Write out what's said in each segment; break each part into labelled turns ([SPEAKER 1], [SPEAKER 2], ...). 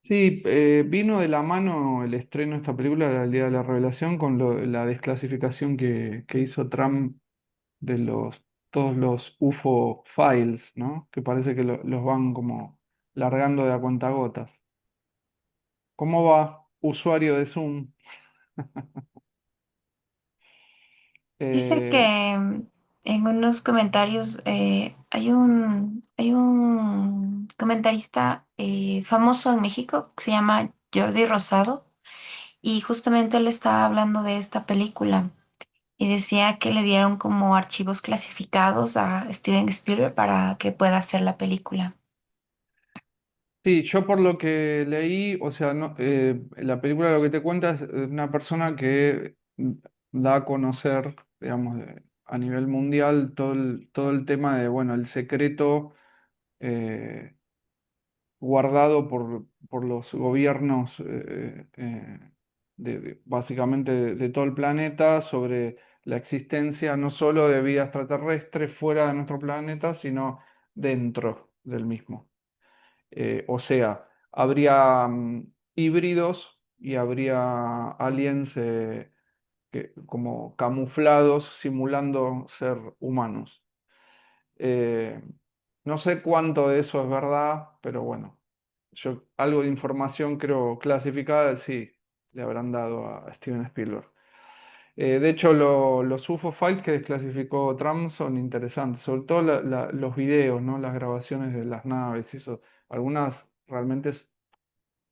[SPEAKER 1] Sí, vino de la mano el estreno de esta película del Día de la Revelación con la desclasificación que hizo Trump de todos los UFO files, ¿no? Que parece que los van como largando de a cuentagotas. ¿Cómo va, usuario de Zoom?
[SPEAKER 2] Dice
[SPEAKER 1] Eh,
[SPEAKER 2] que en unos comentarios hay un comentarista famoso en México que se llama Jordi Rosado y justamente él estaba hablando de esta película y decía que le dieron como archivos clasificados a Steven Spielberg para que pueda hacer la película.
[SPEAKER 1] sí, yo por lo que leí, o sea, no, la película lo que te cuenta es una persona que da a conocer, digamos, a nivel mundial todo el tema de, bueno, el secreto eh, guardado por los gobiernos básicamente de todo el planeta sobre la existencia no solo de vida extraterrestre fuera de nuestro planeta, sino dentro del mismo. O sea, habría híbridos y habría aliens como camuflados simulando ser humanos. Eh, no sé cuánto de eso es verdad, pero bueno, yo algo de información creo clasificada sí le habrán dado a Steven Spielberg. De hecho, los UFO files que desclasificó Trump son interesantes, sobre todo los videos, ¿no? Las grabaciones de las naves, y eso. Algunas realmente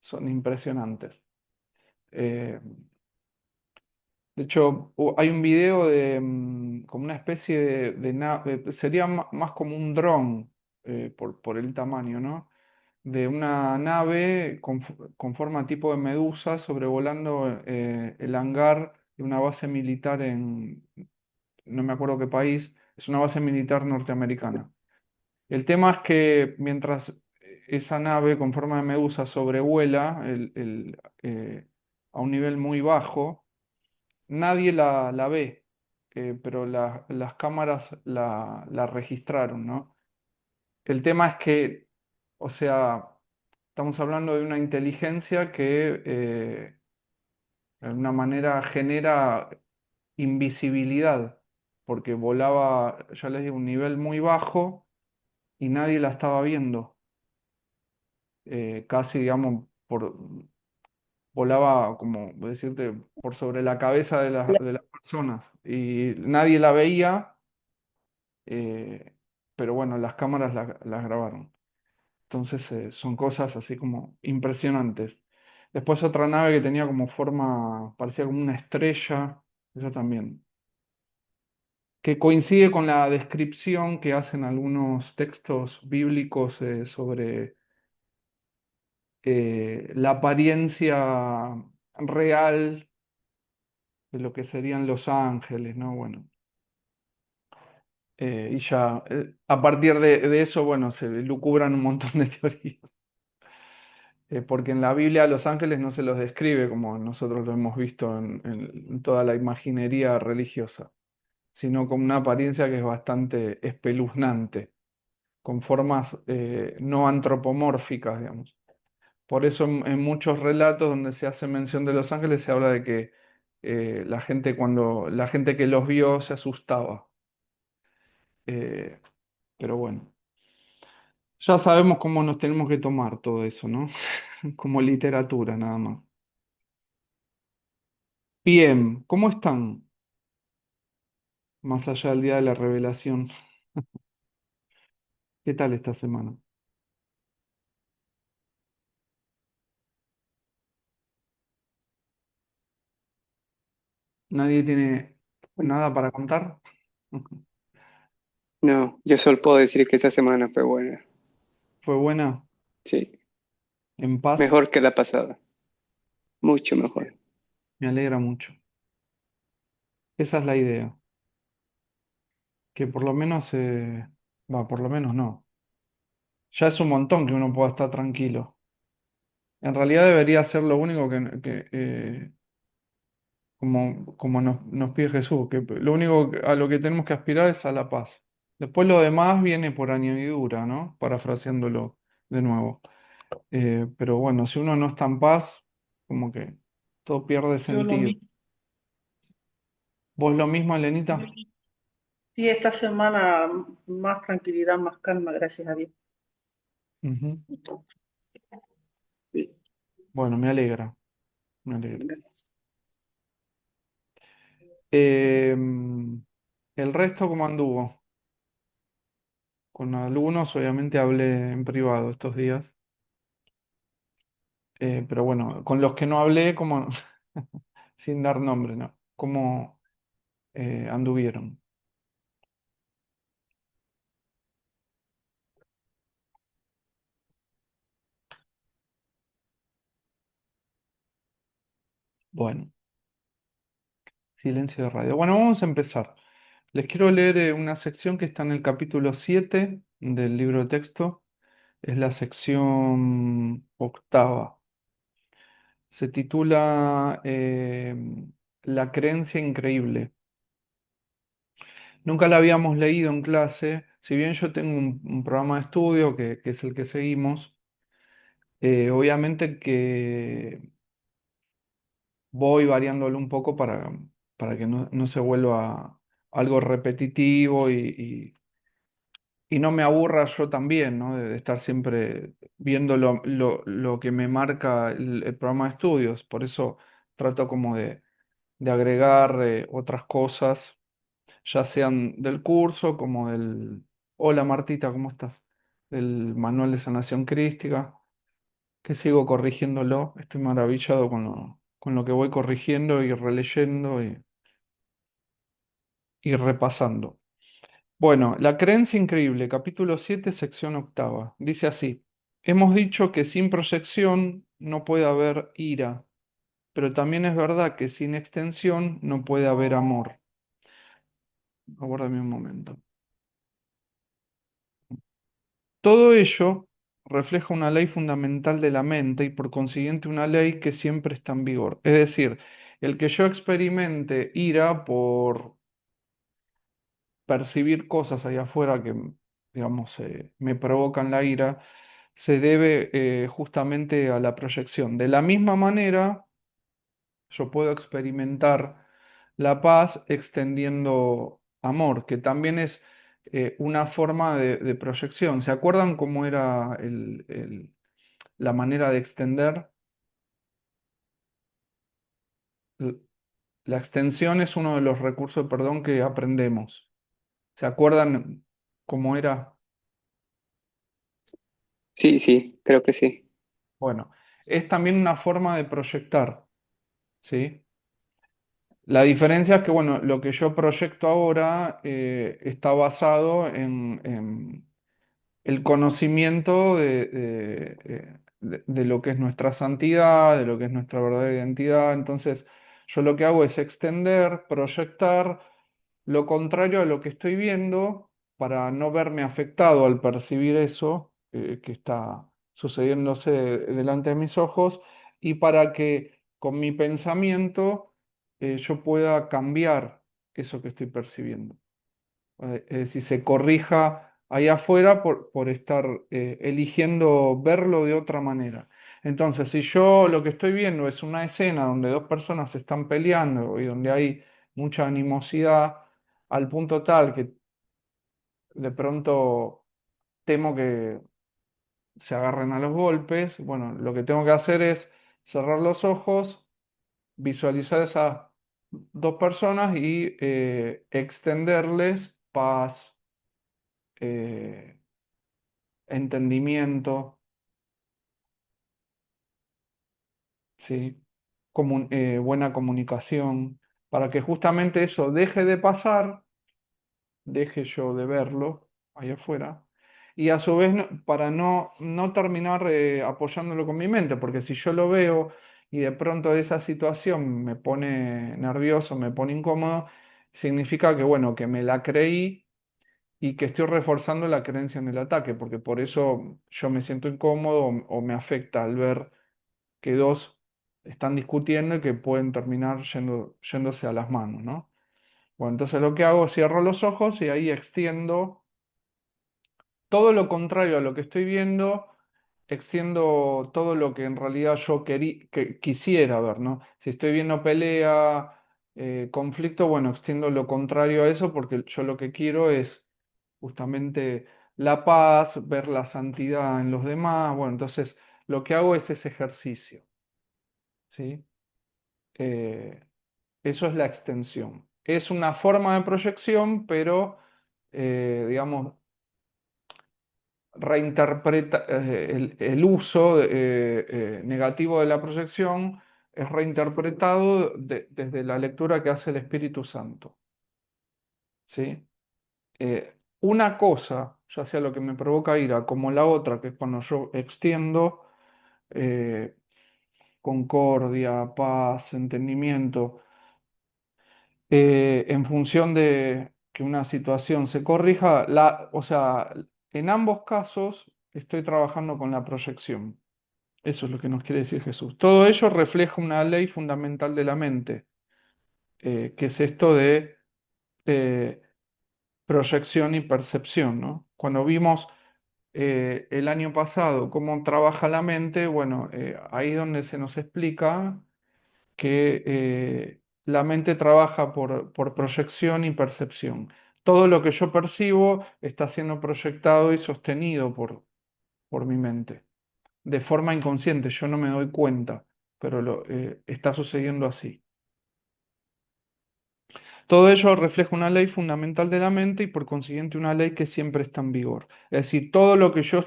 [SPEAKER 1] son impresionantes. Eh, de hecho, hay un video de como una especie de nave, sería más como un dron por el tamaño, ¿no? De una nave con forma tipo de medusa sobrevolando el hangar de una base militar no me acuerdo qué país, es una base militar norteamericana. El tema es que mientras esa nave con forma de medusa sobrevuela a un nivel muy bajo, nadie la ve, pero las cámaras la registraron, ¿no? El tema es que, o sea, estamos hablando de una inteligencia que de alguna manera genera invisibilidad, porque volaba, ya les digo, un nivel muy bajo y nadie la estaba viendo. Casi, digamos, volaba, como decirte, por sobre la cabeza de las personas y nadie la veía, eh, pero bueno, las cámaras las grabaron. Entonces son cosas así como impresionantes. Después otra nave que tenía como forma, parecía como una estrella, eso también, que coincide con la descripción que hacen algunos textos bíblicos sobre la apariencia real de lo que serían los ángeles, ¿no? Bueno, y ya a partir de eso, bueno, se lucubran un montón de teorías. Porque en la Biblia a los ángeles no se los describe como nosotros lo hemos visto en toda la imaginería religiosa, sino con una apariencia que es bastante espeluznante, con formas no antropomórficas, digamos. Por eso en muchos relatos donde se hace mención de los ángeles se habla de que la gente que los vio se asustaba. Eh, pero bueno, ya sabemos cómo nos tenemos que tomar todo eso, ¿no? Como literatura nada más. Bien, ¿cómo están? Más allá del día de la revelación. ¿Qué tal esta semana? ¿Nadie tiene nada para contar?
[SPEAKER 3] No, yo solo puedo decir que esta semana fue buena.
[SPEAKER 1] ¿Fue buena?
[SPEAKER 3] Sí,
[SPEAKER 1] ¿En paz?
[SPEAKER 3] mejor que la pasada, mucho mejor.
[SPEAKER 1] Bien, me alegra mucho. Esa es la idea, que por lo menos, por lo menos no. Ya es un montón que uno pueda estar tranquilo. En realidad debería ser lo único como nos pide Jesús, que lo único a lo que tenemos que aspirar es a la paz. Después lo demás viene por añadidura, ¿no? Parafraseándolo de nuevo. Pero bueno, si uno no está en paz, como que todo pierde
[SPEAKER 4] Yo lo
[SPEAKER 1] sentido.
[SPEAKER 4] mismo.
[SPEAKER 1] ¿Vos lo mismo, Elenita?
[SPEAKER 4] Sí, esta semana más tranquilidad, más calma, gracias a Dios.
[SPEAKER 1] Ujú.
[SPEAKER 4] Sí,
[SPEAKER 1] Bueno, me alegra, me alegra.
[SPEAKER 4] gracias.
[SPEAKER 1] El resto, ¿cómo anduvo? Con algunos, obviamente, hablé en privado estos días. Pero bueno, con los que no hablé, como sin dar nombre, ¿no? ¿Cómo anduvieron? Bueno, silencio de radio. Bueno, vamos a empezar. Les quiero leer una sección que está en el capítulo 7 del libro de texto. Es la sección octava. Se titula La creencia increíble. Nunca la habíamos leído en clase. Si bien yo tengo un programa de estudio que es el que seguimos, obviamente que voy variándolo un poco para que no se vuelva algo repetitivo y no me aburra yo también, ¿no? De estar siempre viendo lo que me marca el programa de estudios. Por eso trato como de agregar otras cosas, ya sean del curso como del... Hola Martita, ¿cómo estás? Del manual de sanación crística, que sigo corrigiéndolo. Estoy maravillado con lo que voy corrigiendo y releyendo y repasando. Bueno, la creencia increíble, capítulo 7, sección octava. Dice así, hemos dicho que sin proyección no puede haber ira, pero también es verdad que sin extensión no puede haber amor. Aguárdame un momento. Todo ello refleja una ley fundamental de la mente y por consiguiente una ley que siempre está en vigor. Es decir, el que yo experimente ira por percibir cosas allá afuera que, digamos, me provocan la ira, se debe justamente a la proyección. De la misma manera, yo puedo experimentar la paz extendiendo amor, que también es una forma de proyección. ¿Se acuerdan cómo era la manera de extender? L- La extensión es uno de los recursos, perdón, que aprendemos. ¿Se acuerdan cómo era?
[SPEAKER 3] Sí, sí, creo que sí.
[SPEAKER 1] Bueno, es también una forma de proyectar, ¿sí? La diferencia es que, bueno, lo que yo proyecto ahora está basado en el conocimiento de lo que es nuestra santidad, de lo que es nuestra verdadera identidad. Entonces, yo lo que hago es extender, proyectar lo contrario a lo que estoy viendo para no verme afectado al percibir eso que está sucediéndose delante de mis ojos y para que con mi pensamiento yo pueda cambiar eso que estoy percibiendo. Es decir, se corrija ahí afuera por estar eligiendo verlo de otra manera. Entonces, si yo lo que estoy viendo es una escena donde dos personas se están peleando y donde hay mucha animosidad, al punto tal que de pronto temo que se agarren a los golpes, bueno, lo que tengo que hacer es cerrar los ojos, visualizar esas dos personas y extenderles paz, eh, entendimiento, ¿sí? Buena comunicación, para que justamente eso deje de pasar, deje yo de verlo ahí afuera, y a su vez para no terminar apoyándolo con mi mente, porque si yo lo veo y de pronto esa situación me pone nervioso, me pone incómodo, significa que, bueno, que me la creí y que estoy reforzando la creencia en el ataque, porque por eso yo me siento incómodo o me afecta al ver que dos están discutiendo y que pueden terminar yéndose a las manos, ¿no? Bueno, entonces lo que hago es cierro los ojos y ahí extiendo todo lo contrario a lo que estoy viendo extiendo todo lo que en realidad yo quisiera ver, ¿no? Si estoy viendo pelea, conflicto, bueno, extiendo lo contrario a eso porque yo lo que quiero es justamente la paz, ver la santidad en los demás. Bueno, entonces lo que hago es ese ejercicio, ¿sí? Eh, Eso es la extensión. Es una forma de proyección, pero, digamos, el uso negativo de la proyección es reinterpretado desde la lectura que hace el Espíritu Santo, ¿sí? Una cosa, ya sea lo que me provoca ira, como la otra, que es cuando yo extiendo eh, concordia, paz, entendimiento, en función de que una situación se corrija, o sea, en ambos casos estoy trabajando con la proyección. Eso es lo que nos quiere decir Jesús. Todo ello refleja una ley fundamental de la mente, que es esto de eh, proyección y percepción, ¿no? Cuando vimos el año pasado cómo trabaja la mente, bueno, ahí es donde se nos explica que la mente trabaja por proyección y percepción. Todo lo que yo percibo está siendo proyectado y sostenido por mi mente, de forma inconsciente, yo no me doy cuenta, pero está sucediendo así. Todo ello refleja una ley fundamental de la mente y por consiguiente una ley que siempre está en vigor. Es decir, todo lo que yo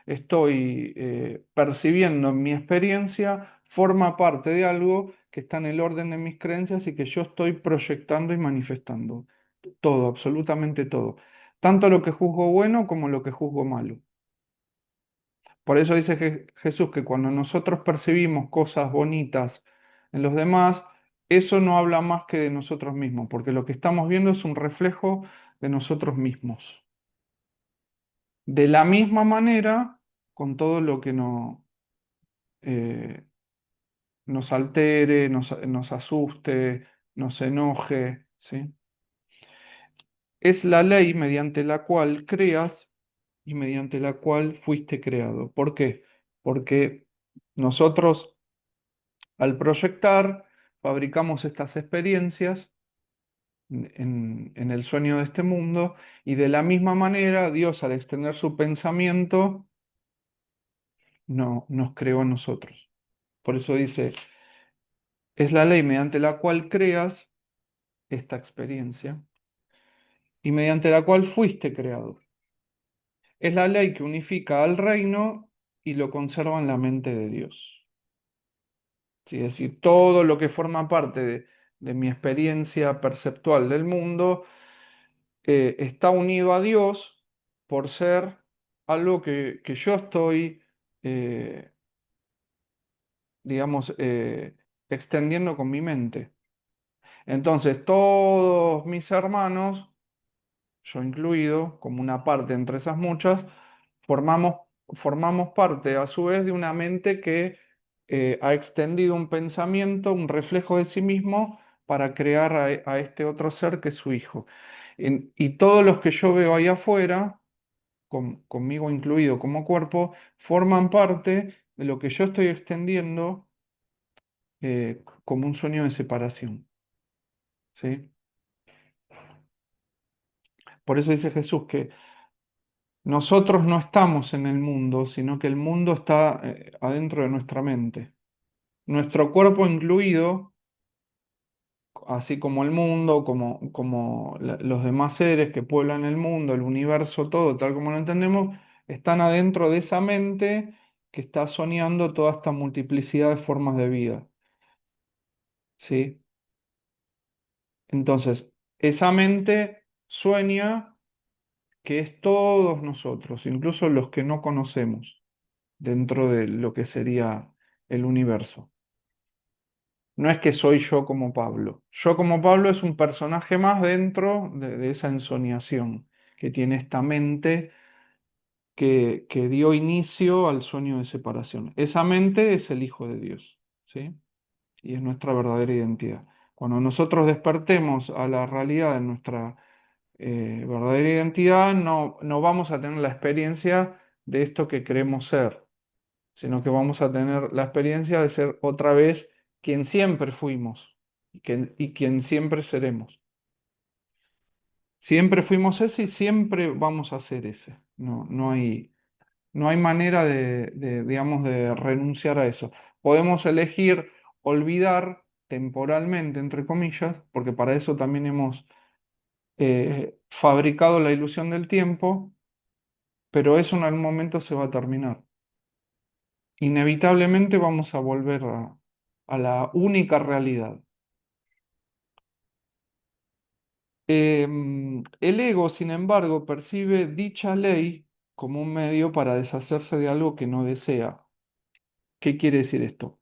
[SPEAKER 1] estoy percibiendo en mi experiencia forma parte de algo que está en el orden de mis creencias y que yo estoy proyectando y manifestando. Todo, absolutamente todo. Tanto lo que juzgo bueno como lo que juzgo malo. Por eso dice Jesús que cuando nosotros percibimos cosas bonitas en los demás, eso no habla más que de nosotros mismos, porque lo que estamos viendo es un reflejo de nosotros mismos. De la misma manera, con todo lo que eh, nos altere, nos asuste, nos enoje, ¿sí? Es la ley mediante la cual creas y mediante la cual fuiste creado. ¿Por qué? Porque nosotros al proyectar, fabricamos estas experiencias en el sueño de este mundo y de la misma manera Dios al extender su pensamiento no, nos creó a nosotros. Por eso dice, es la ley mediante la cual creas esta experiencia y mediante la cual fuiste creado. Es la ley que unifica al reino y lo conserva en la mente de Dios. ¿Sí? Es decir, todo lo que forma parte de mi experiencia perceptual del mundo está unido a Dios por ser algo que yo estoy, eh, digamos, extendiendo con mi mente. Entonces, todos mis hermanos, yo incluido, como una parte entre esas muchas, formamos, formamos parte a su vez de una mente que ha extendido un pensamiento, un reflejo de sí mismo para crear a este otro ser que es su hijo. Y todos los que yo veo ahí afuera, conmigo incluido como cuerpo, forman parte de lo que yo estoy extendiendo como un sueño de separación. ¿Sí? Por eso dice Jesús que nosotros no estamos en el mundo, sino que el mundo está adentro de nuestra mente. Nuestro cuerpo incluido, así como el mundo, como los demás seres que pueblan el mundo, el universo, todo, tal como lo entendemos, están adentro de esa mente que está soñando toda esta multiplicidad de formas de vida. ¿Sí? Entonces, esa mente sueña que es todos nosotros, incluso los que no conocemos, dentro de lo que sería el universo. No es que soy yo como Pablo. Yo como Pablo es un personaje más dentro de esa ensoñación que tiene esta mente que dio inicio al sueño de separación. Esa mente es el Hijo de Dios, ¿sí? Y es nuestra verdadera identidad. Cuando nosotros despertemos a la realidad de nuestra verdadera identidad, no vamos a tener la experiencia de esto que queremos ser, sino que vamos a tener la experiencia de ser otra vez quien siempre fuimos y quien siempre seremos. Siempre fuimos ese y siempre vamos a ser ese. No hay manera digamos, de renunciar a eso. Podemos elegir olvidar temporalmente, entre comillas, porque para eso también hemos fabricado la ilusión del tiempo, pero eso en algún momento se va a terminar. Inevitablemente vamos a volver a la única realidad. El ego, sin embargo, percibe dicha ley como un medio para deshacerse de algo que no desea. ¿Qué quiere decir esto?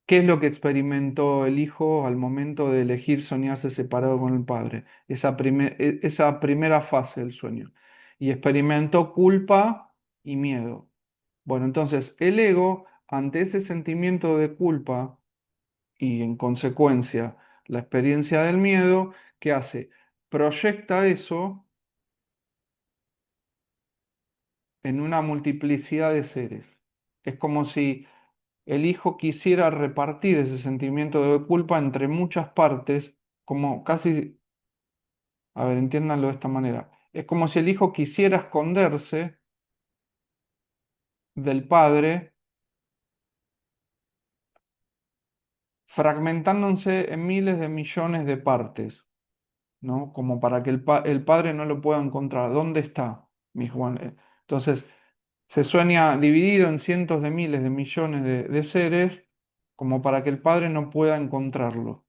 [SPEAKER 1] ¿Qué es lo que experimentó el hijo al momento de elegir soñarse separado con el padre? Esa primera fase del sueño. Y experimentó culpa y miedo. Bueno, entonces el ego, ante ese sentimiento de culpa y en consecuencia la experiencia del miedo, ¿qué hace? Proyecta eso en una multiplicidad de seres. Es como si el hijo quisiera repartir ese sentimiento de culpa entre muchas partes, como casi, a ver, entiéndanlo de esta manera, es como si el hijo quisiera esconderse del padre, fragmentándose en miles de millones de partes, ¿no? Como para que el padre no lo pueda encontrar. ¿Dónde está mi Juan? Entonces, se sueña dividido en cientos de miles de millones de seres, como para que el padre no pueda encontrarlo.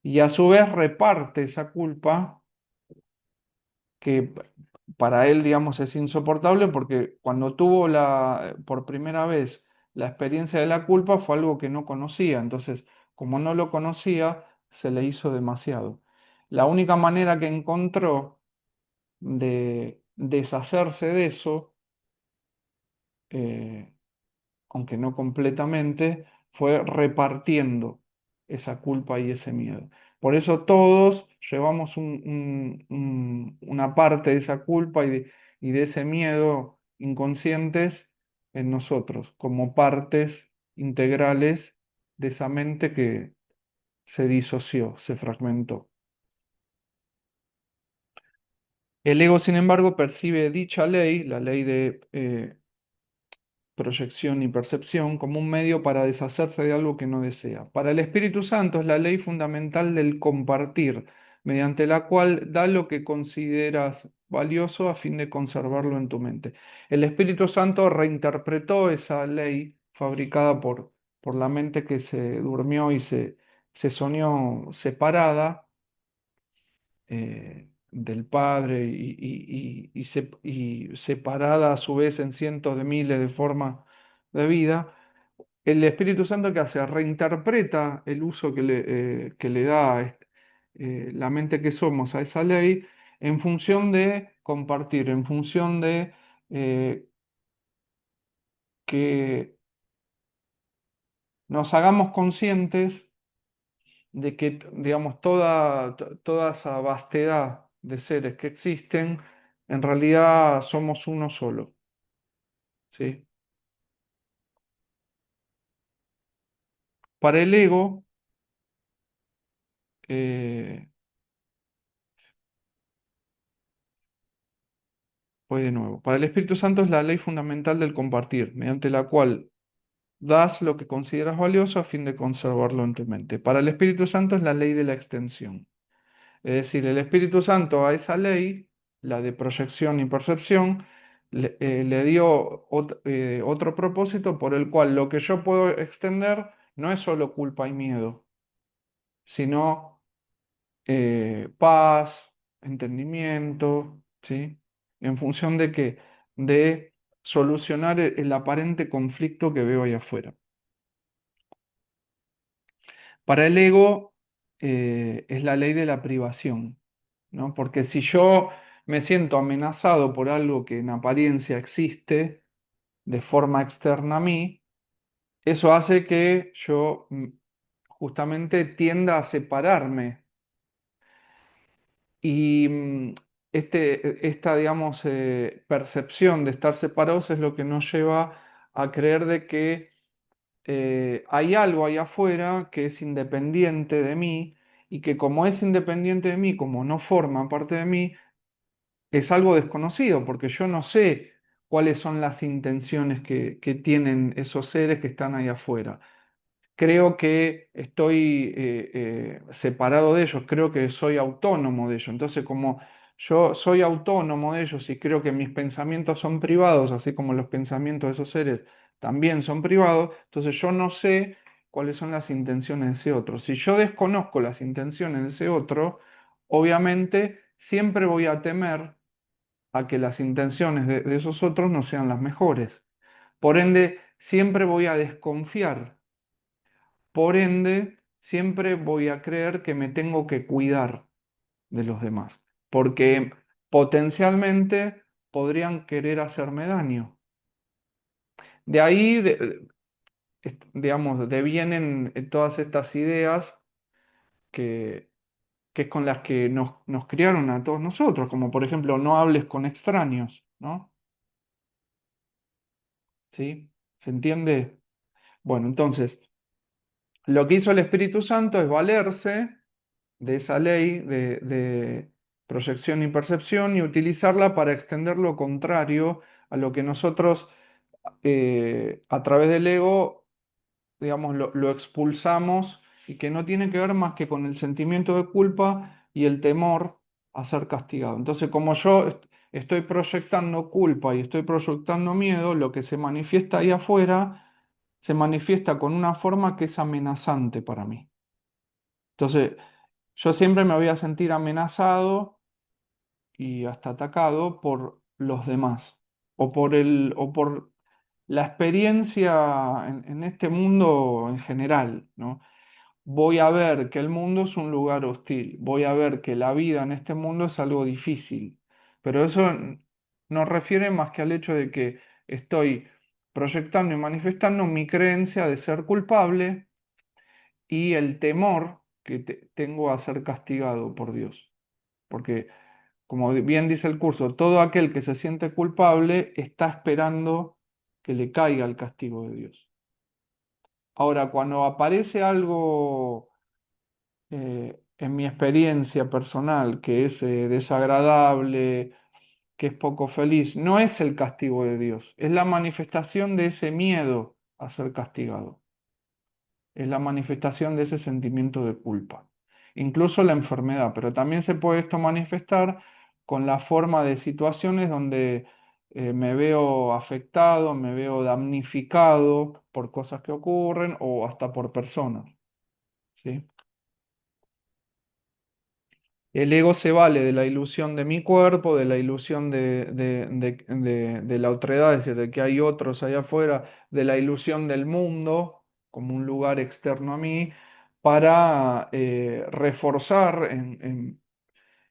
[SPEAKER 1] Y a su vez reparte esa culpa que para él, digamos, es insoportable porque cuando tuvo por primera vez la experiencia de la culpa fue algo que no conocía. Entonces, como no lo conocía, se le hizo demasiado. La única manera que encontró de deshacerse de eso, eh, aunque no completamente, fue repartiendo esa culpa y ese miedo. Por eso todos llevamos una parte de esa culpa y de ese miedo inconscientes en nosotros, como partes integrales de esa mente que se disoció, se fragmentó. El ego, sin embargo, percibe dicha ley, la ley de proyección y percepción como un medio para deshacerse de algo que no desea. Para el Espíritu Santo es la ley fundamental del compartir, mediante la cual da lo que consideras valioso a fin de conservarlo en tu mente. El Espíritu Santo reinterpretó esa ley fabricada por la mente que se durmió y se soñó separada del Padre y separada a su vez en cientos de miles de formas de vida, el Espíritu Santo que hace, reinterpreta el uso que le da la mente que somos a esa ley en función de compartir, en función de eh, que nos hagamos conscientes de que, digamos, toda esa vastedad de seres que existen, en realidad somos uno solo, ¿sí? Para el ego, eh, voy de nuevo, para el Espíritu Santo es la ley fundamental del compartir, mediante la cual das lo que consideras valioso a fin de conservarlo en tu mente. Para el Espíritu Santo es la ley de la extensión. Es decir, el Espíritu Santo a esa ley, la de proyección y percepción, le dio otro propósito por el cual lo que yo puedo extender no es solo culpa y miedo, sino paz, entendimiento, ¿sí? ¿En función de qué? De solucionar el aparente conflicto que veo ahí afuera. Para el ego es la ley de la privación, ¿no? Porque si yo me siento amenazado por algo que en apariencia existe de forma externa a mí, eso hace que yo justamente tienda a separarme. Y esta, digamos, percepción de estar separados es lo que nos lleva a creer de que hay algo ahí afuera que es independiente de mí y que como es independiente de mí, como no forma parte de mí, es algo desconocido, porque yo no sé cuáles son las intenciones que tienen esos seres que están ahí afuera. Creo que estoy separado de ellos, creo que soy autónomo de ellos. Entonces, como yo soy autónomo de ellos y creo que mis pensamientos son privados, así como los pensamientos de esos seres también son privados, entonces yo no sé cuáles son las intenciones de ese otro. Si yo desconozco las intenciones de ese otro, obviamente siempre voy a temer a que las intenciones de esos otros no sean las mejores. Por ende, siempre voy a desconfiar. Por ende, siempre voy a creer que me tengo que cuidar de los demás, porque potencialmente podrían querer hacerme daño. De ahí, digamos, devienen todas estas ideas que, que es con las que nos criaron a todos nosotros, como por ejemplo, no hables con extraños, ¿no? ¿Sí? ¿Se entiende? Bueno, entonces, lo que hizo el Espíritu Santo es valerse de esa ley de proyección y percepción y utilizarla para extender lo contrario a lo que nosotros a través del ego, digamos, lo expulsamos y que no tiene que ver más que con el sentimiento de culpa y el temor a ser castigado. Entonces, como yo estoy proyectando culpa y estoy proyectando miedo, lo que se manifiesta ahí afuera se manifiesta con una forma que es amenazante para mí. Entonces, yo siempre me voy a sentir amenazado y hasta atacado por los demás o por la experiencia en este mundo en general, ¿no? Voy a ver que el mundo es un lugar hostil, voy a ver que la vida en este mundo es algo difícil, pero eso no refiere más que al hecho de que estoy proyectando y manifestando mi creencia de ser culpable y el temor que tengo a ser castigado por Dios. Porque, como bien dice el curso, todo aquel que se siente culpable está esperando que le caiga el castigo de Dios. Ahora, cuando aparece algo en mi experiencia personal que es desagradable, que es poco feliz, no es el castigo de Dios, es la manifestación de ese miedo a ser castigado. Es la manifestación de ese sentimiento de culpa. Incluso la enfermedad, pero también se puede esto manifestar con la forma de situaciones donde me veo afectado, me veo damnificado por cosas que ocurren o hasta por personas, ¿sí? El ego se vale de la ilusión de mi cuerpo, de la ilusión de la otredad, es decir, de que hay otros allá afuera, de la ilusión del mundo como un lugar externo a mí, para reforzar en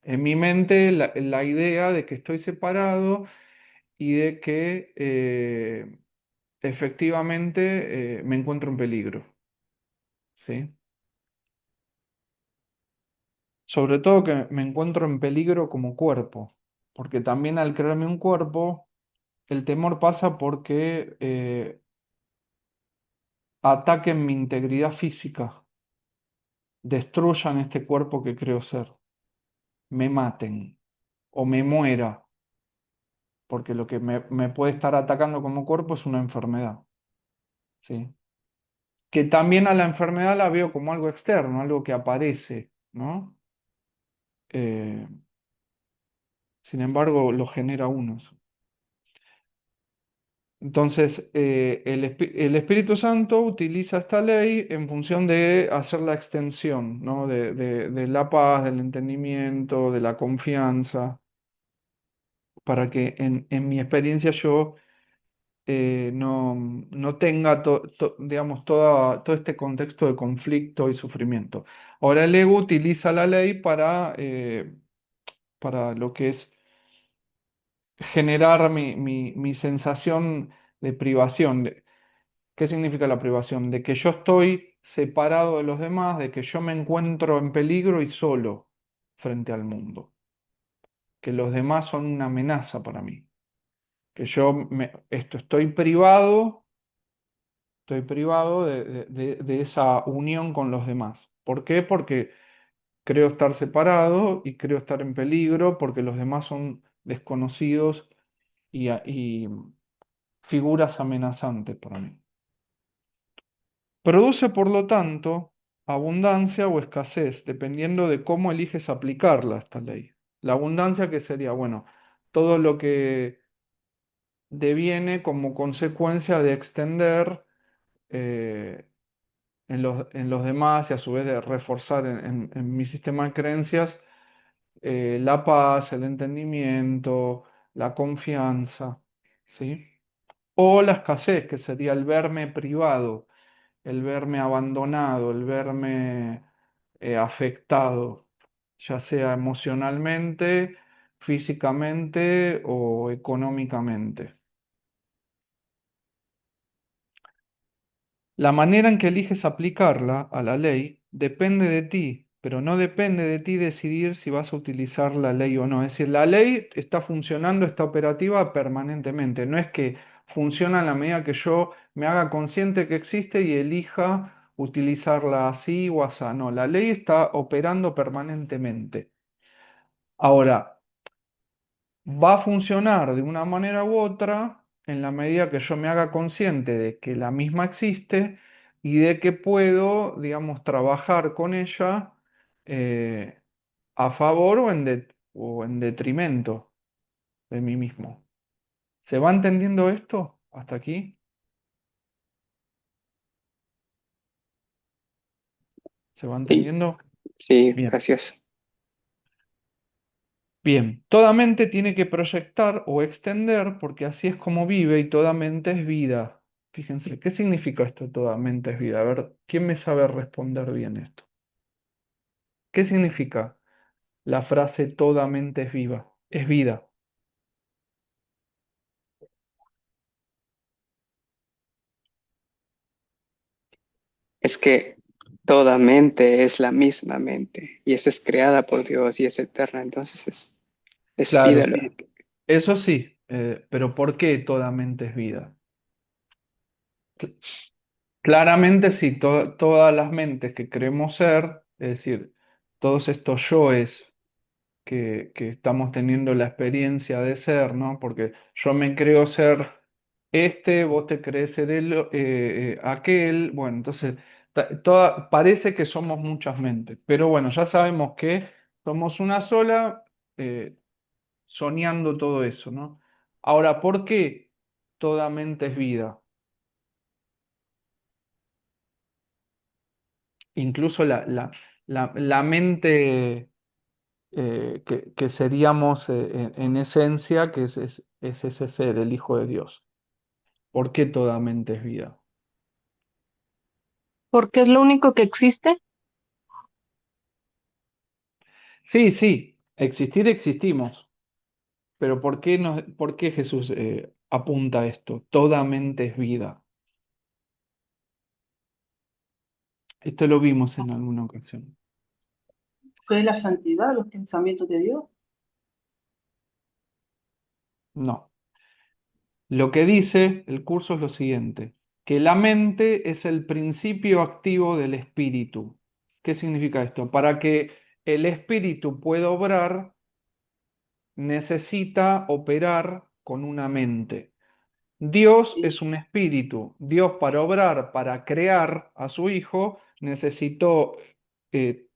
[SPEAKER 1] mi mente la idea de que estoy separado y de que efectivamente me encuentro en peligro, ¿sí? Sobre todo que me encuentro en peligro como cuerpo, porque también al crearme un cuerpo, el temor pasa porque ataquen mi integridad física, destruyan este cuerpo que creo ser, me maten o me muera, porque lo que me puede estar atacando como cuerpo es una enfermedad, ¿sí? Que también a la enfermedad la veo como algo externo, algo que aparece, ¿no? Eh, Sin embargo, lo genera uno. Entonces, el Espíritu Santo utiliza esta ley en función de hacer la extensión, ¿no? De la paz, del entendimiento, de la confianza, para que en mi experiencia yo no tenga, digamos, todo este contexto de conflicto y sufrimiento. Ahora, el ego utiliza la ley para lo que es generar mi sensación de privación. ¿Qué significa la privación? De que yo estoy separado de los demás, de que yo me encuentro en peligro y solo frente al mundo, que los demás son una amenaza para mí, que estoy privado Estoy privado de esa unión con los demás. ¿Por qué? Porque creo estar separado y creo estar en peligro porque los demás son desconocidos y figuras amenazantes para mí. Produce, por lo tanto, abundancia o escasez, dependiendo de cómo eliges aplicarla esta ley. La abundancia que sería, bueno, todo lo que deviene como consecuencia de extender eh, en los demás y a su vez de reforzar en mi sistema de creencias la paz, el entendimiento, la confianza, ¿sí? O la escasez, que sería el verme privado, el verme abandonado, el verme afectado, ya sea emocionalmente, físicamente o económicamente. La manera en que eliges aplicarla a la ley depende de ti, pero no depende de ti decidir si vas a utilizar la ley o no. Es decir, la ley está funcionando, está operativa permanentemente. No es que funciona en la medida que yo me haga consciente que existe y elija utilizarla así o así. No, la ley está operando permanentemente. Ahora, va a funcionar de una manera u otra en la medida que yo me haga consciente de que la misma existe y de que puedo, digamos, trabajar con ella eh, a favor o en detrimento de mí mismo. ¿Se va entendiendo esto hasta aquí? ¿Se va
[SPEAKER 3] Sí,
[SPEAKER 1] entendiendo?
[SPEAKER 3] sí,
[SPEAKER 1] Bien.
[SPEAKER 3] gracias.
[SPEAKER 1] Bien, toda mente tiene que proyectar o extender porque así es como vive y toda mente es vida. Fíjense, ¿qué significa esto, toda mente es vida? A ver, ¿quién me sabe responder bien esto? ¿Qué significa la frase toda mente es viva? Es vida.
[SPEAKER 3] Es que toda mente es la misma mente y esa es creada por Dios y es eterna, entonces es
[SPEAKER 1] Claro,
[SPEAKER 3] vida.
[SPEAKER 1] sí, eso sí, pero ¿por qué toda mente es vida? Cl- Claramente sí, todas las mentes que creemos ser, es decir, todos estos yoes que estamos teniendo la experiencia de ser, ¿no? Porque yo me creo ser este, vos te crees ser aquel, bueno, entonces parece que somos muchas mentes, pero bueno, ya sabemos que somos una sola, eh, soñando todo eso, ¿no? Ahora, ¿por qué toda mente es vida? Incluso la mente que seríamos en esencia, que es ese ser, el Hijo de Dios. ¿Por qué toda mente es vida?
[SPEAKER 5] Porque es lo único que existe.
[SPEAKER 1] Sí, sí, existir existimos, pero ¿por qué Jesús apunta a esto? Toda mente es vida. Esto lo vimos en alguna ocasión.
[SPEAKER 4] ¿Qué es la santidad, los pensamientos de Dios?
[SPEAKER 1] No. Lo que dice el curso es lo siguiente, que la mente es el principio activo del espíritu. ¿Qué significa esto? Para que el espíritu pueda obrar, necesita operar con una mente. Dios
[SPEAKER 4] Y,
[SPEAKER 1] es un espíritu. Dios para obrar, para crear a su Hijo, necesitó eh,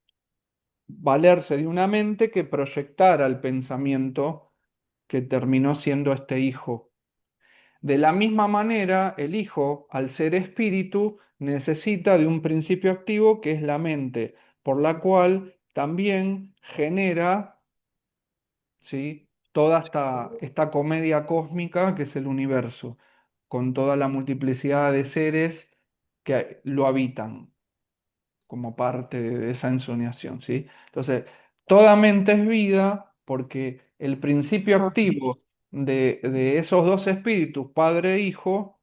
[SPEAKER 1] valerse de una mente que proyectara el pensamiento que terminó siendo este Hijo. De la misma manera, el Hijo, al ser espíritu, necesita de un principio activo que es la mente, por la cual también genera, ¿sí?, toda esta comedia cósmica que es el universo, con toda la multiplicidad de seres que lo habitan como parte de esa ensoñación, ¿sí? Entonces, toda mente es vida porque el principio activo de esos dos espíritus, Padre e Hijo,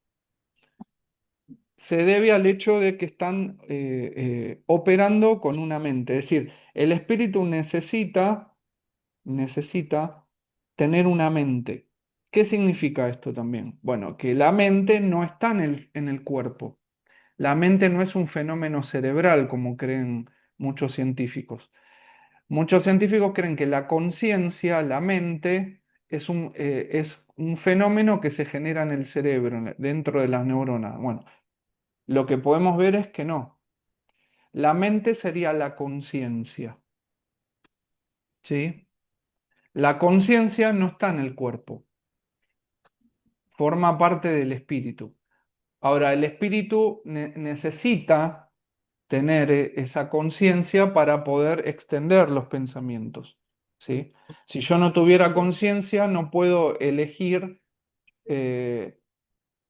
[SPEAKER 1] se debe al hecho de que están operando con una mente. Es decir, el espíritu necesita tener una mente. ¿Qué significa esto también? Bueno, que la mente no está en el cuerpo. La mente no es un fenómeno cerebral como creen muchos científicos. Muchos científicos creen que la conciencia, la mente, es un fenómeno que se genera en el cerebro, dentro de las neuronas. Bueno, lo que podemos ver es que no. La mente sería la conciencia, ¿sí? La conciencia no está en el cuerpo, forma parte del espíritu. Ahora, el espíritu necesita tener esa conciencia para poder extender los pensamientos, ¿sí? Si yo no tuviera conciencia, no puedo elegir eh,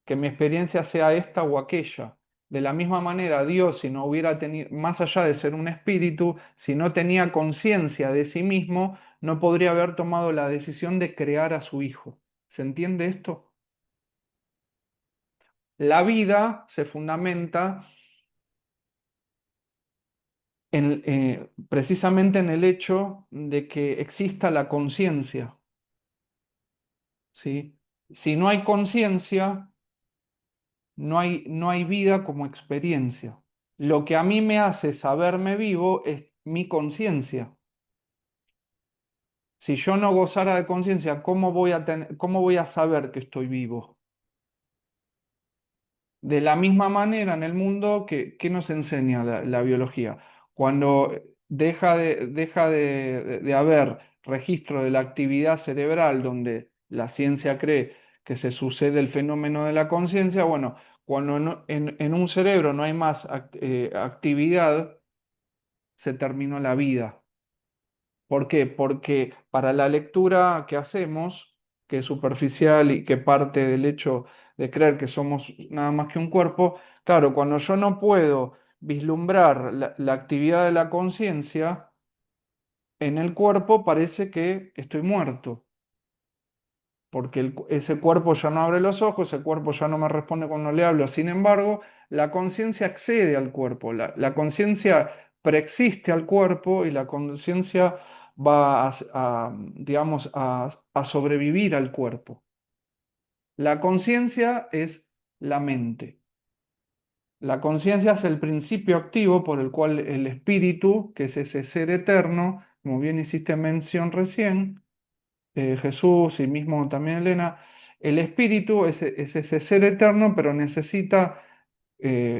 [SPEAKER 1] que mi experiencia sea esta o aquella. De la misma manera, Dios, si no hubiera tenido, más allá de ser un espíritu, si no tenía conciencia de sí mismo, no podría haber tomado la decisión de crear a su hijo. ¿Se entiende esto? La vida se fundamenta precisamente en el hecho de que exista la conciencia, ¿sí? Si no hay conciencia, no hay vida como experiencia. Lo que a mí me hace saberme vivo es mi conciencia. Si yo no gozara de conciencia, cómo voy a saber que estoy vivo? De la misma manera en el mundo que nos enseña la biología. Cuando deja de haber registro de la actividad cerebral donde la ciencia cree que se sucede el fenómeno de la conciencia, bueno, cuando en un cerebro no hay más actividad, se terminó la vida. ¿Por qué? Porque para la lectura que hacemos, que es superficial y que parte del hecho de creer que somos nada más que un cuerpo, claro, cuando yo no puedo vislumbrar la actividad de la conciencia, en el cuerpo parece que estoy muerto, porque ese cuerpo ya no abre los ojos, ese cuerpo ya no me responde cuando le hablo. Sin embargo, la conciencia accede al cuerpo, la conciencia preexiste al cuerpo y la conciencia va digamos, a sobrevivir al cuerpo. La conciencia es la mente. La conciencia es el principio activo por el cual el espíritu, que es ese ser eterno, como bien hiciste mención recién, Jesús y mismo también Elena, el espíritu es ese ser eterno, pero necesita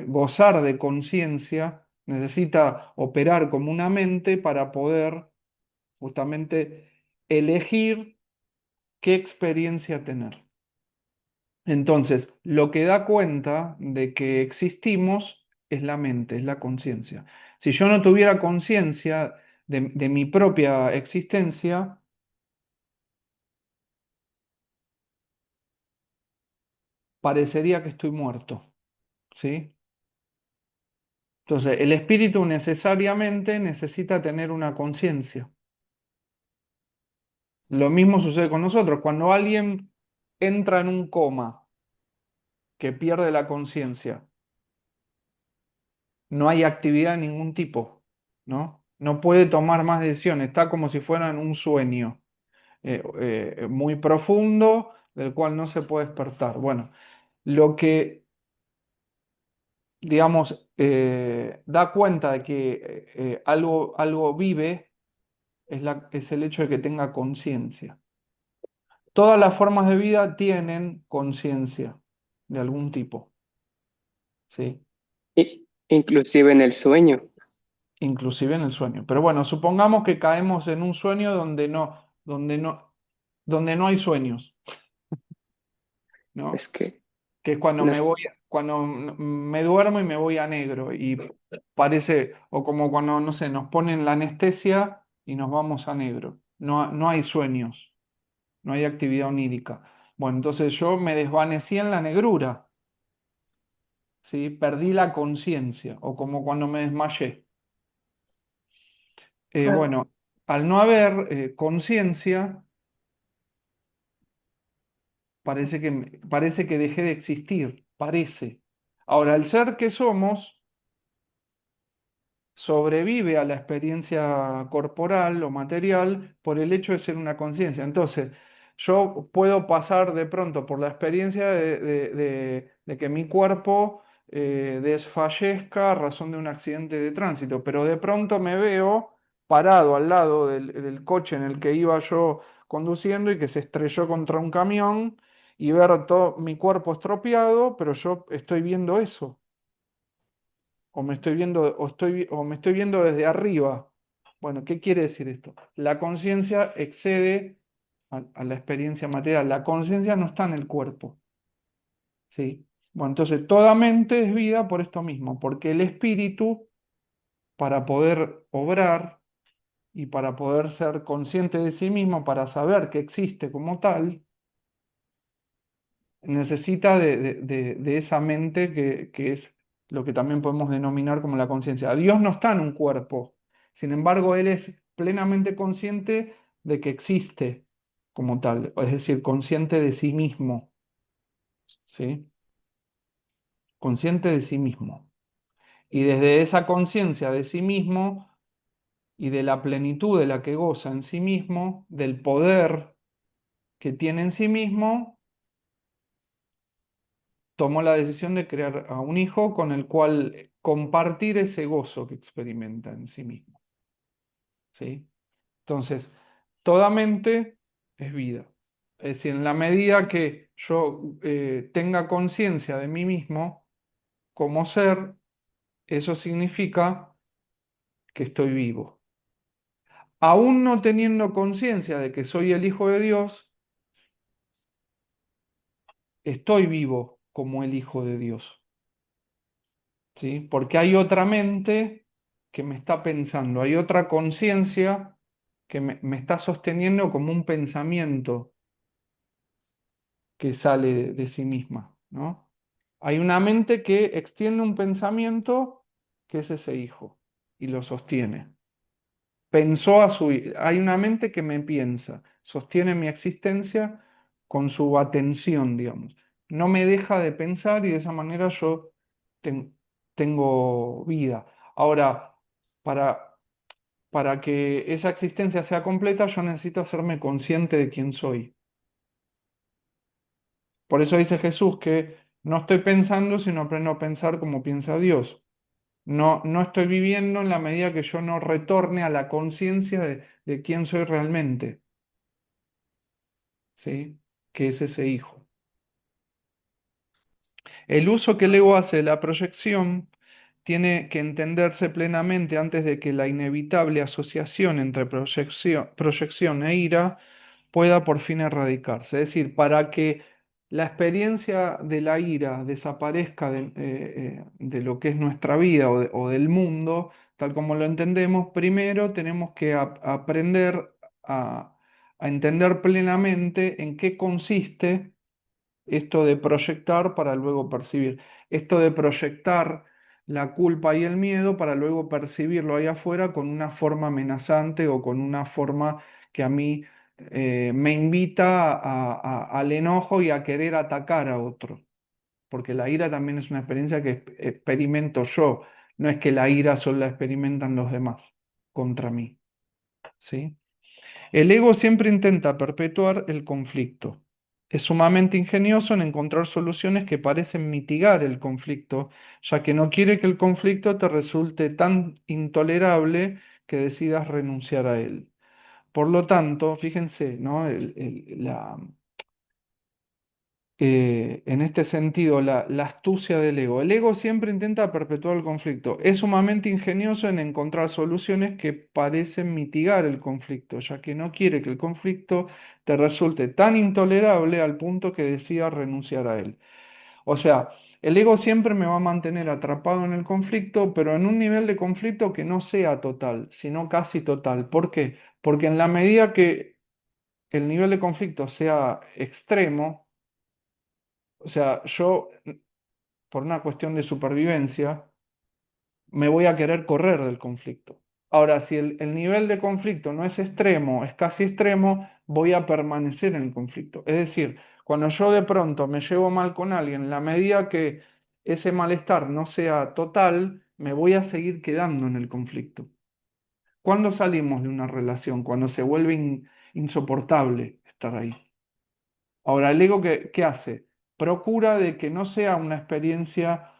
[SPEAKER 1] gozar de conciencia, necesita operar como una mente para poder justamente elegir qué experiencia tener. Entonces, lo que da cuenta de que existimos es la mente, es la conciencia. Si yo no tuviera conciencia de mi propia existencia, parecería que estoy muerto, ¿sí? Entonces, el espíritu necesariamente necesita tener una conciencia. Lo mismo sucede con nosotros. Cuando alguien entra en un coma, que pierde la conciencia, no hay actividad de ningún tipo, ¿no? No puede tomar más decisiones, está como si fuera en un sueño muy profundo del cual no se puede despertar. Bueno, lo que, digamos, da cuenta de que algo vive es el hecho de que tenga conciencia. Todas las formas de vida tienen conciencia de algún tipo, ¿sí?
[SPEAKER 3] Inclusive en el sueño.
[SPEAKER 1] Inclusive en el sueño. Pero bueno, supongamos que caemos en un sueño donde no hay sueños,
[SPEAKER 3] Es
[SPEAKER 1] ¿no?
[SPEAKER 3] que
[SPEAKER 1] Que es cuando
[SPEAKER 3] nos,
[SPEAKER 1] me duermo y me voy a negro y parece, o como cuando, no sé, nos ponen la anestesia y nos vamos a negro. No hay sueños, no hay actividad onírica. Bueno, entonces yo me desvanecí en la negrura, ¿sí? Perdí la conciencia, o como cuando me desmayé.
[SPEAKER 4] claro.
[SPEAKER 1] Bueno, al no haber conciencia, parece que dejé de existir, parece. Ahora, el ser que somos sobrevive a la experiencia corporal o material por el hecho de ser una conciencia. Entonces, yo puedo pasar de pronto por la experiencia de que mi cuerpo desfallezca a razón de un accidente de tránsito, pero de pronto me veo parado al lado del coche en el que iba yo conduciendo y que se estrelló contra un camión y ver todo mi cuerpo estropeado, pero yo estoy viendo eso, o me estoy viendo, o me estoy viendo desde arriba. Bueno, ¿qué quiere decir esto? La conciencia excede a la experiencia material. La conciencia no está en el cuerpo, ¿sí? Bueno, entonces toda mente es vida por esto mismo, porque el espíritu, para poder obrar y para poder ser consciente de sí mismo, para saber que existe como tal, necesita de esa mente que es lo que también podemos denominar como la conciencia. Dios no está en un cuerpo, sin embargo, Él es plenamente consciente de que existe como tal, es decir, consciente de sí mismo, ¿sí? Consciente de sí mismo. Y desde esa conciencia de sí mismo y de la plenitud de la que goza en sí mismo, del poder que tiene en sí mismo, tomó la decisión de crear a un hijo con el cual compartir ese gozo que experimenta en sí mismo, ¿sí? Entonces, toda mente es vida. Es decir, en la medida que yo tenga conciencia de mí mismo como ser, eso significa que estoy vivo. Aún no teniendo conciencia de que soy el Hijo de Dios, estoy vivo como el Hijo de Dios, ¿sí? Porque hay otra mente que me está pensando, hay otra conciencia que me está sosteniendo como un pensamiento que sale de sí misma, ¿no? Hay una mente que extiende un pensamiento que es ese hijo y lo sostiene. Pensó a su hijo. Hay una mente que me piensa, sostiene mi existencia con su atención, digamos. No me deja de pensar y de esa manera yo ten- tengo vida. Ahora, para, para que esa existencia sea completa, yo necesito hacerme consciente de quién soy. Por eso dice Jesús que no estoy pensando, sino aprendo a pensar como piensa Dios. No, no estoy viviendo en la medida que yo no retorne a la conciencia de quién soy realmente, ¿sí? Que es ese hijo. El uso que el ego hace de la proyección tiene que entenderse plenamente antes de que la inevitable asociación entre proyección e ira pueda por fin erradicarse. Es decir, para que la experiencia de la ira desaparezca de lo que es nuestra vida o del mundo, tal como lo entendemos, primero tenemos que aprender a, a entender plenamente en qué consiste esto de proyectar para luego percibir, esto de proyectar la culpa y el miedo para luego percibirlo ahí afuera con una forma amenazante o con una forma que a mí me invita al enojo y a querer atacar a otro, porque la ira también es una experiencia que experimento yo, no es que la ira solo la experimentan los demás contra mí, ¿sí? El ego siempre intenta perpetuar el conflicto. Es sumamente ingenioso en encontrar soluciones que parecen mitigar el conflicto, ya que no quiere que el conflicto te resulte tan intolerable que decidas renunciar a él. Por lo tanto, fíjense, ¿no? En este sentido, la astucia del ego. El ego siempre intenta perpetuar el conflicto. Es sumamente ingenioso en encontrar soluciones que parecen mitigar el conflicto, ya que no quiere que el conflicto te resulte tan intolerable al punto que decida renunciar a él. O sea, el ego siempre me va a mantener atrapado en el conflicto, pero en un nivel de conflicto que no sea total, sino casi total. ¿Por qué? Porque en la medida que el nivel de conflicto sea extremo, o sea, yo por una cuestión de supervivencia, me voy a querer correr del conflicto. Ahora, si el nivel de conflicto no es extremo, es casi extremo, voy a permanecer en el conflicto. Es decir, cuando yo de pronto me llevo mal con alguien, en la medida que ese malestar no sea total, me voy a seguir quedando en el conflicto. ¿Cuándo salimos de una relación? Cuando se vuelve insoportable estar ahí. Ahora, el ego, ¿qué hace? Procura de que no sea una experiencia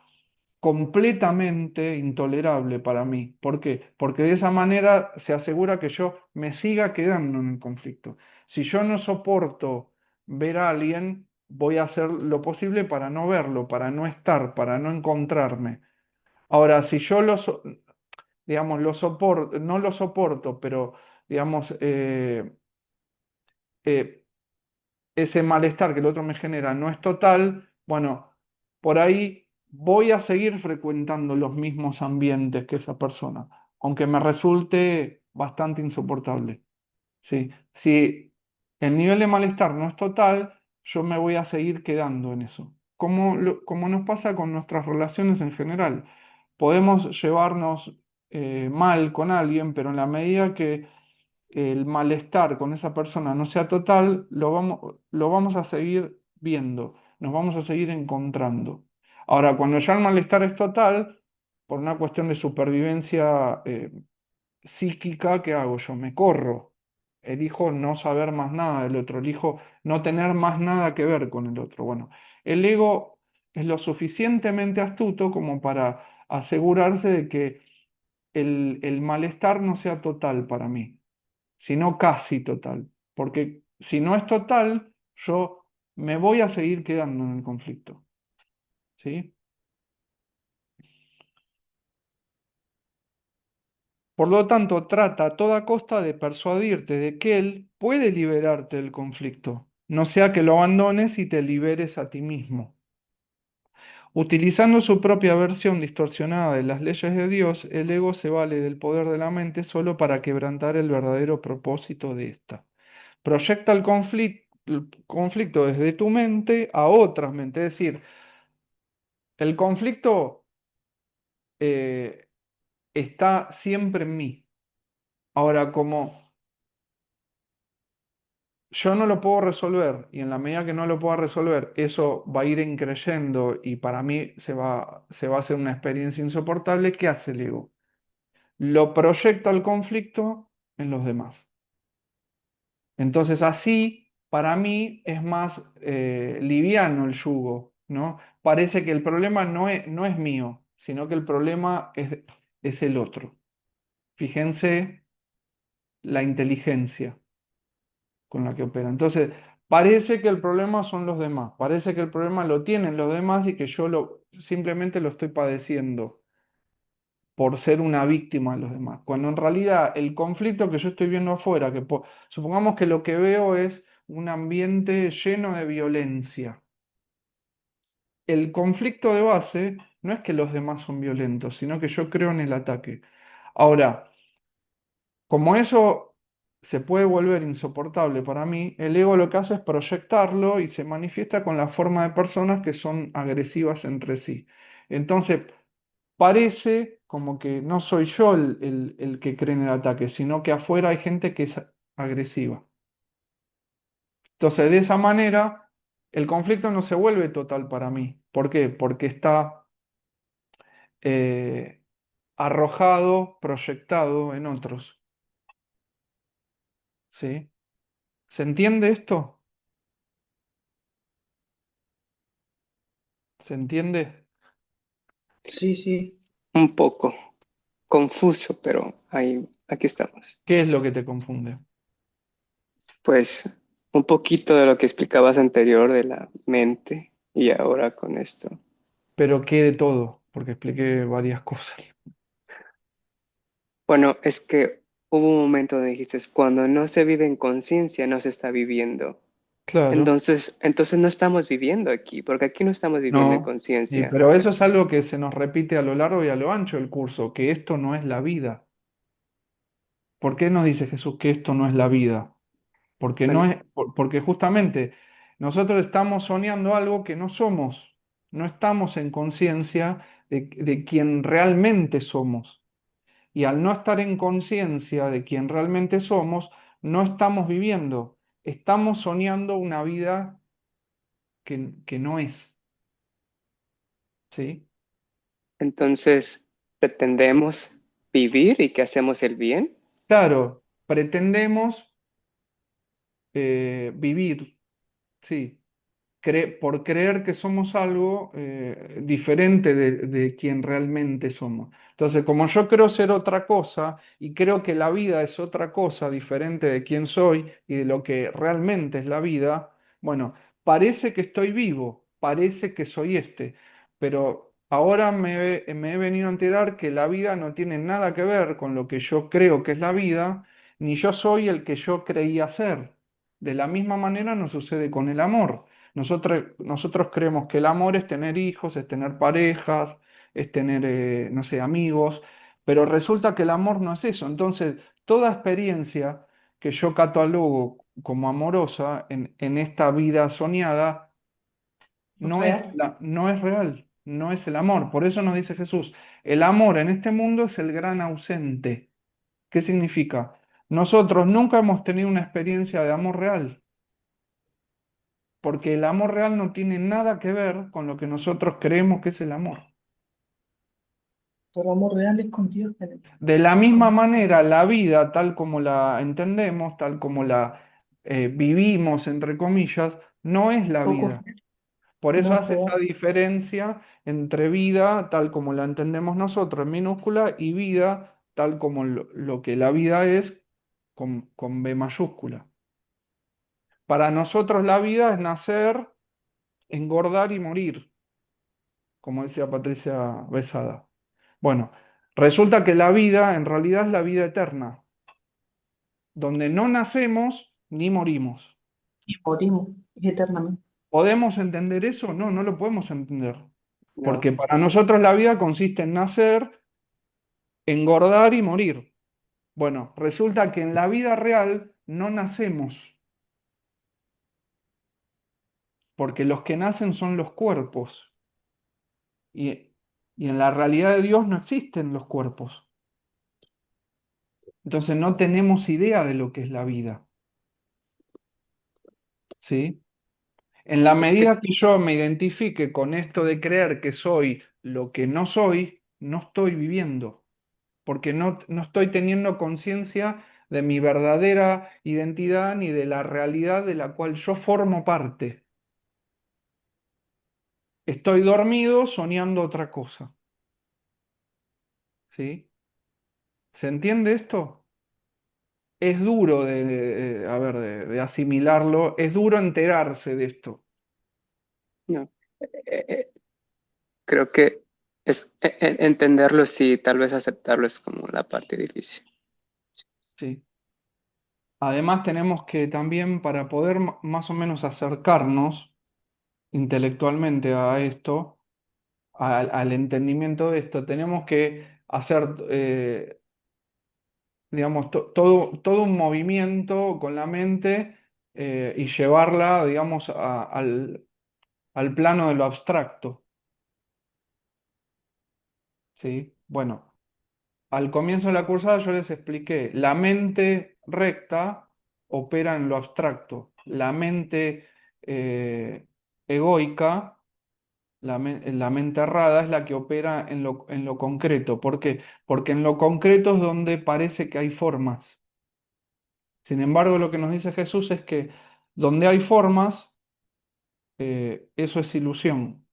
[SPEAKER 1] completamente intolerable para mí. ¿Por qué? Porque de esa manera se asegura que yo me siga quedando en el conflicto. Si yo no soporto ver a alguien, voy a hacer lo posible para no verlo, para no estar, para no encontrarme. Ahora, si yo digamos, lo soporto, no lo soporto, pero digamos, eh, ese malestar que el otro me genera no es total, bueno, por ahí voy a seguir frecuentando los mismos ambientes que esa persona, aunque me resulte bastante insoportable. ¿Sí? Si el nivel de malestar no es total, yo me voy a seguir quedando en eso. Como nos pasa con nuestras relaciones en general. Podemos llevarnos mal con alguien, pero en la medida que el malestar con esa persona no sea total, lo vamos a seguir viendo, nos vamos a seguir encontrando. Ahora, cuando ya el malestar es total, por una cuestión de supervivencia psíquica, ¿qué hago yo? Me corro, elijo no saber más nada del otro, elijo no tener más nada que ver con el otro. Bueno, el ego es lo suficientemente astuto como para asegurarse de que el malestar no sea total para mí, sino casi total. Porque si no es total, yo me voy a seguir quedando en el conflicto. ¿Sí? Por lo tanto, trata a toda costa de persuadirte de que él puede liberarte del conflicto, no sea que lo abandones y te liberes a ti mismo. Utilizando su propia versión distorsionada de las leyes de Dios, el ego se vale del poder de la mente solo para quebrantar el verdadero propósito de ésta. Proyecta el conflicto desde tu mente a otras mentes. Es decir, el conflicto eh, está siempre en mí. Ahora, como yo no lo puedo resolver y en la medida que no lo pueda resolver, eso va a ir increyendo y para mí se va a hacer una experiencia insoportable, ¿qué hace el ego? Lo proyecta el conflicto en los demás. Entonces así, para mí, es más liviano el yugo, ¿no? Parece que el problema no es mío, sino que el problema es el otro. Fíjense la inteligencia con la que opera. Entonces, parece que el problema son los demás, parece que el problema lo tienen los demás y que yo simplemente lo estoy padeciendo por ser una víctima de los demás. Cuando en realidad el conflicto que yo estoy viendo afuera, supongamos que lo que veo es un ambiente lleno de violencia. El conflicto de base no es que los demás son violentos, sino que yo creo en el ataque. Ahora, como eso se puede volver insoportable para mí, el ego lo que hace es proyectarlo y se manifiesta con la forma de personas que son agresivas entre sí. Entonces, parece como que no soy yo el que cree en el ataque, sino que afuera hay gente que es agresiva. Entonces, de esa manera, el conflicto no se vuelve total para mí. ¿Por qué? Porque está eh, arrojado, proyectado en otros. ¿Sí? ¿Se entiende esto? ¿Se entiende?
[SPEAKER 4] Sí, sí.
[SPEAKER 3] Un poco confuso, pero ahí, aquí estamos.
[SPEAKER 1] ¿Qué es lo que te confunde?
[SPEAKER 3] Pues un poquito de lo que explicabas anterior de la mente y ahora con esto.
[SPEAKER 1] Pero ¿qué de todo? Porque expliqué varias cosas.
[SPEAKER 3] Bueno, es que hubo un momento donde dijiste, cuando no se vive en conciencia, no se está viviendo.
[SPEAKER 1] Claro,
[SPEAKER 3] Entonces no estamos viviendo aquí, porque aquí no estamos viviendo en
[SPEAKER 1] no. Sí,
[SPEAKER 3] conciencia.
[SPEAKER 1] pero eso es algo que se nos repite a lo largo y a lo ancho del curso, que esto no es la vida. ¿Por qué nos dice Jesús que esto no es la vida? Porque no
[SPEAKER 3] Bueno,
[SPEAKER 1] es, porque justamente nosotros estamos soñando algo que no somos. No estamos en conciencia de quién realmente somos. Y al no estar en conciencia de quién realmente somos, no estamos viviendo. Estamos soñando una vida que no es. ¿Sí?
[SPEAKER 3] entonces pretendemos vivir y que hacemos el bien.
[SPEAKER 1] Claro, pretendemos vivir, sí, por creer que somos algo diferente de quien realmente somos. Entonces, como yo creo ser otra cosa y creo que la vida es otra cosa diferente de quién soy y de lo que realmente es la vida, bueno, parece que estoy vivo, parece que soy pero ahora me he venido a enterar que la vida no tiene nada que ver con lo que yo creo que es la vida, ni yo soy el que yo creía ser. De la misma manera nos sucede con el amor. Nosotros creemos que el amor es tener hijos, es tener parejas, es tener, no sé, amigos, pero resulta que el amor no es eso. Entonces, toda experiencia que yo catalogo como amorosa en esta vida soñada
[SPEAKER 4] Real.
[SPEAKER 1] no es real, no es el amor. Por eso nos dice Jesús, el amor en este mundo es el gran ausente. ¿Qué significa? Nosotros nunca hemos tenido una experiencia de amor real porque el amor real no tiene nada que ver con lo que nosotros creemos que es el amor.
[SPEAKER 4] Pero amor real es con Dios,
[SPEAKER 1] De la
[SPEAKER 4] no es
[SPEAKER 1] misma
[SPEAKER 4] con
[SPEAKER 1] manera, la vida, tal como la entendemos, tal como la vivimos, entre comillas, no es la
[SPEAKER 4] poco,
[SPEAKER 1] vida. Por
[SPEAKER 4] no
[SPEAKER 1] eso
[SPEAKER 4] es
[SPEAKER 1] hace esa
[SPEAKER 4] real.
[SPEAKER 1] diferencia entre vida, tal como la entendemos nosotros, en minúscula, y vida, tal como lo que la vida es, con B mayúscula. Para nosotros la vida es nacer, engordar y morir, como decía Patricia Besada. Bueno, resulta que la vida en realidad es la vida eterna, donde no nacemos ni morimos.
[SPEAKER 4] Y morimos eternamente.
[SPEAKER 1] ¿Podemos entender eso? No, no lo podemos entender, porque
[SPEAKER 3] No,
[SPEAKER 1] para nosotros la vida consiste en nacer, engordar y morir. Bueno, resulta que en la vida real no nacemos, porque los que nacen son los cuerpos, y, y en la realidad de Dios no existen los cuerpos. Entonces no tenemos idea de lo que es la vida, ¿sí? En la
[SPEAKER 3] es que
[SPEAKER 1] medida que yo me identifique con esto de creer que soy lo que no soy, no estoy viviendo, porque no estoy teniendo conciencia de mi verdadera identidad ni de la realidad de la cual yo formo parte. Estoy dormido soñando otra cosa, ¿sí? ¿Se entiende esto? Es duro a ver, de asimilarlo, es duro enterarse de esto,
[SPEAKER 3] no. Creo que es entenderlo, sí, tal vez aceptarlo es como la parte difícil.
[SPEAKER 1] ¿sí? Además tenemos que también, para poder más o menos acercarnos intelectualmente a esto, al entendimiento de esto, tenemos que hacer, digamos, todo un movimiento con la mente y llevarla, digamos, al plano de lo abstracto, ¿sí? Bueno, al comienzo de la cursada yo les expliqué, la mente recta opera en lo abstracto, la mente egoica, la mente errada es la que opera en lo concreto. ¿Por qué? Porque en lo concreto es donde parece que hay formas. Sin embargo, lo que nos dice Jesús es que donde hay formas, eso es ilusión.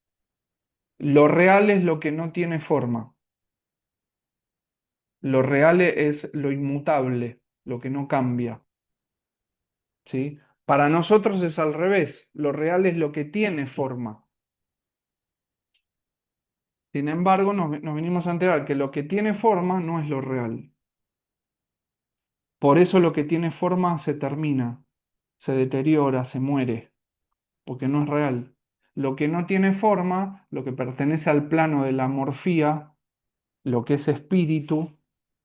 [SPEAKER 1] Lo real es lo que no tiene forma. Lo real es lo inmutable, lo que no cambia. ¿Sí? Para nosotros es al revés. Lo real es lo que tiene forma. Sin embargo, nos venimos a enterar que lo que tiene forma no es lo real. Por eso lo que tiene forma se termina, se deteriora, se muere, porque no es real. Lo que no tiene forma, lo que pertenece al plano de la morfía, lo que es espíritu,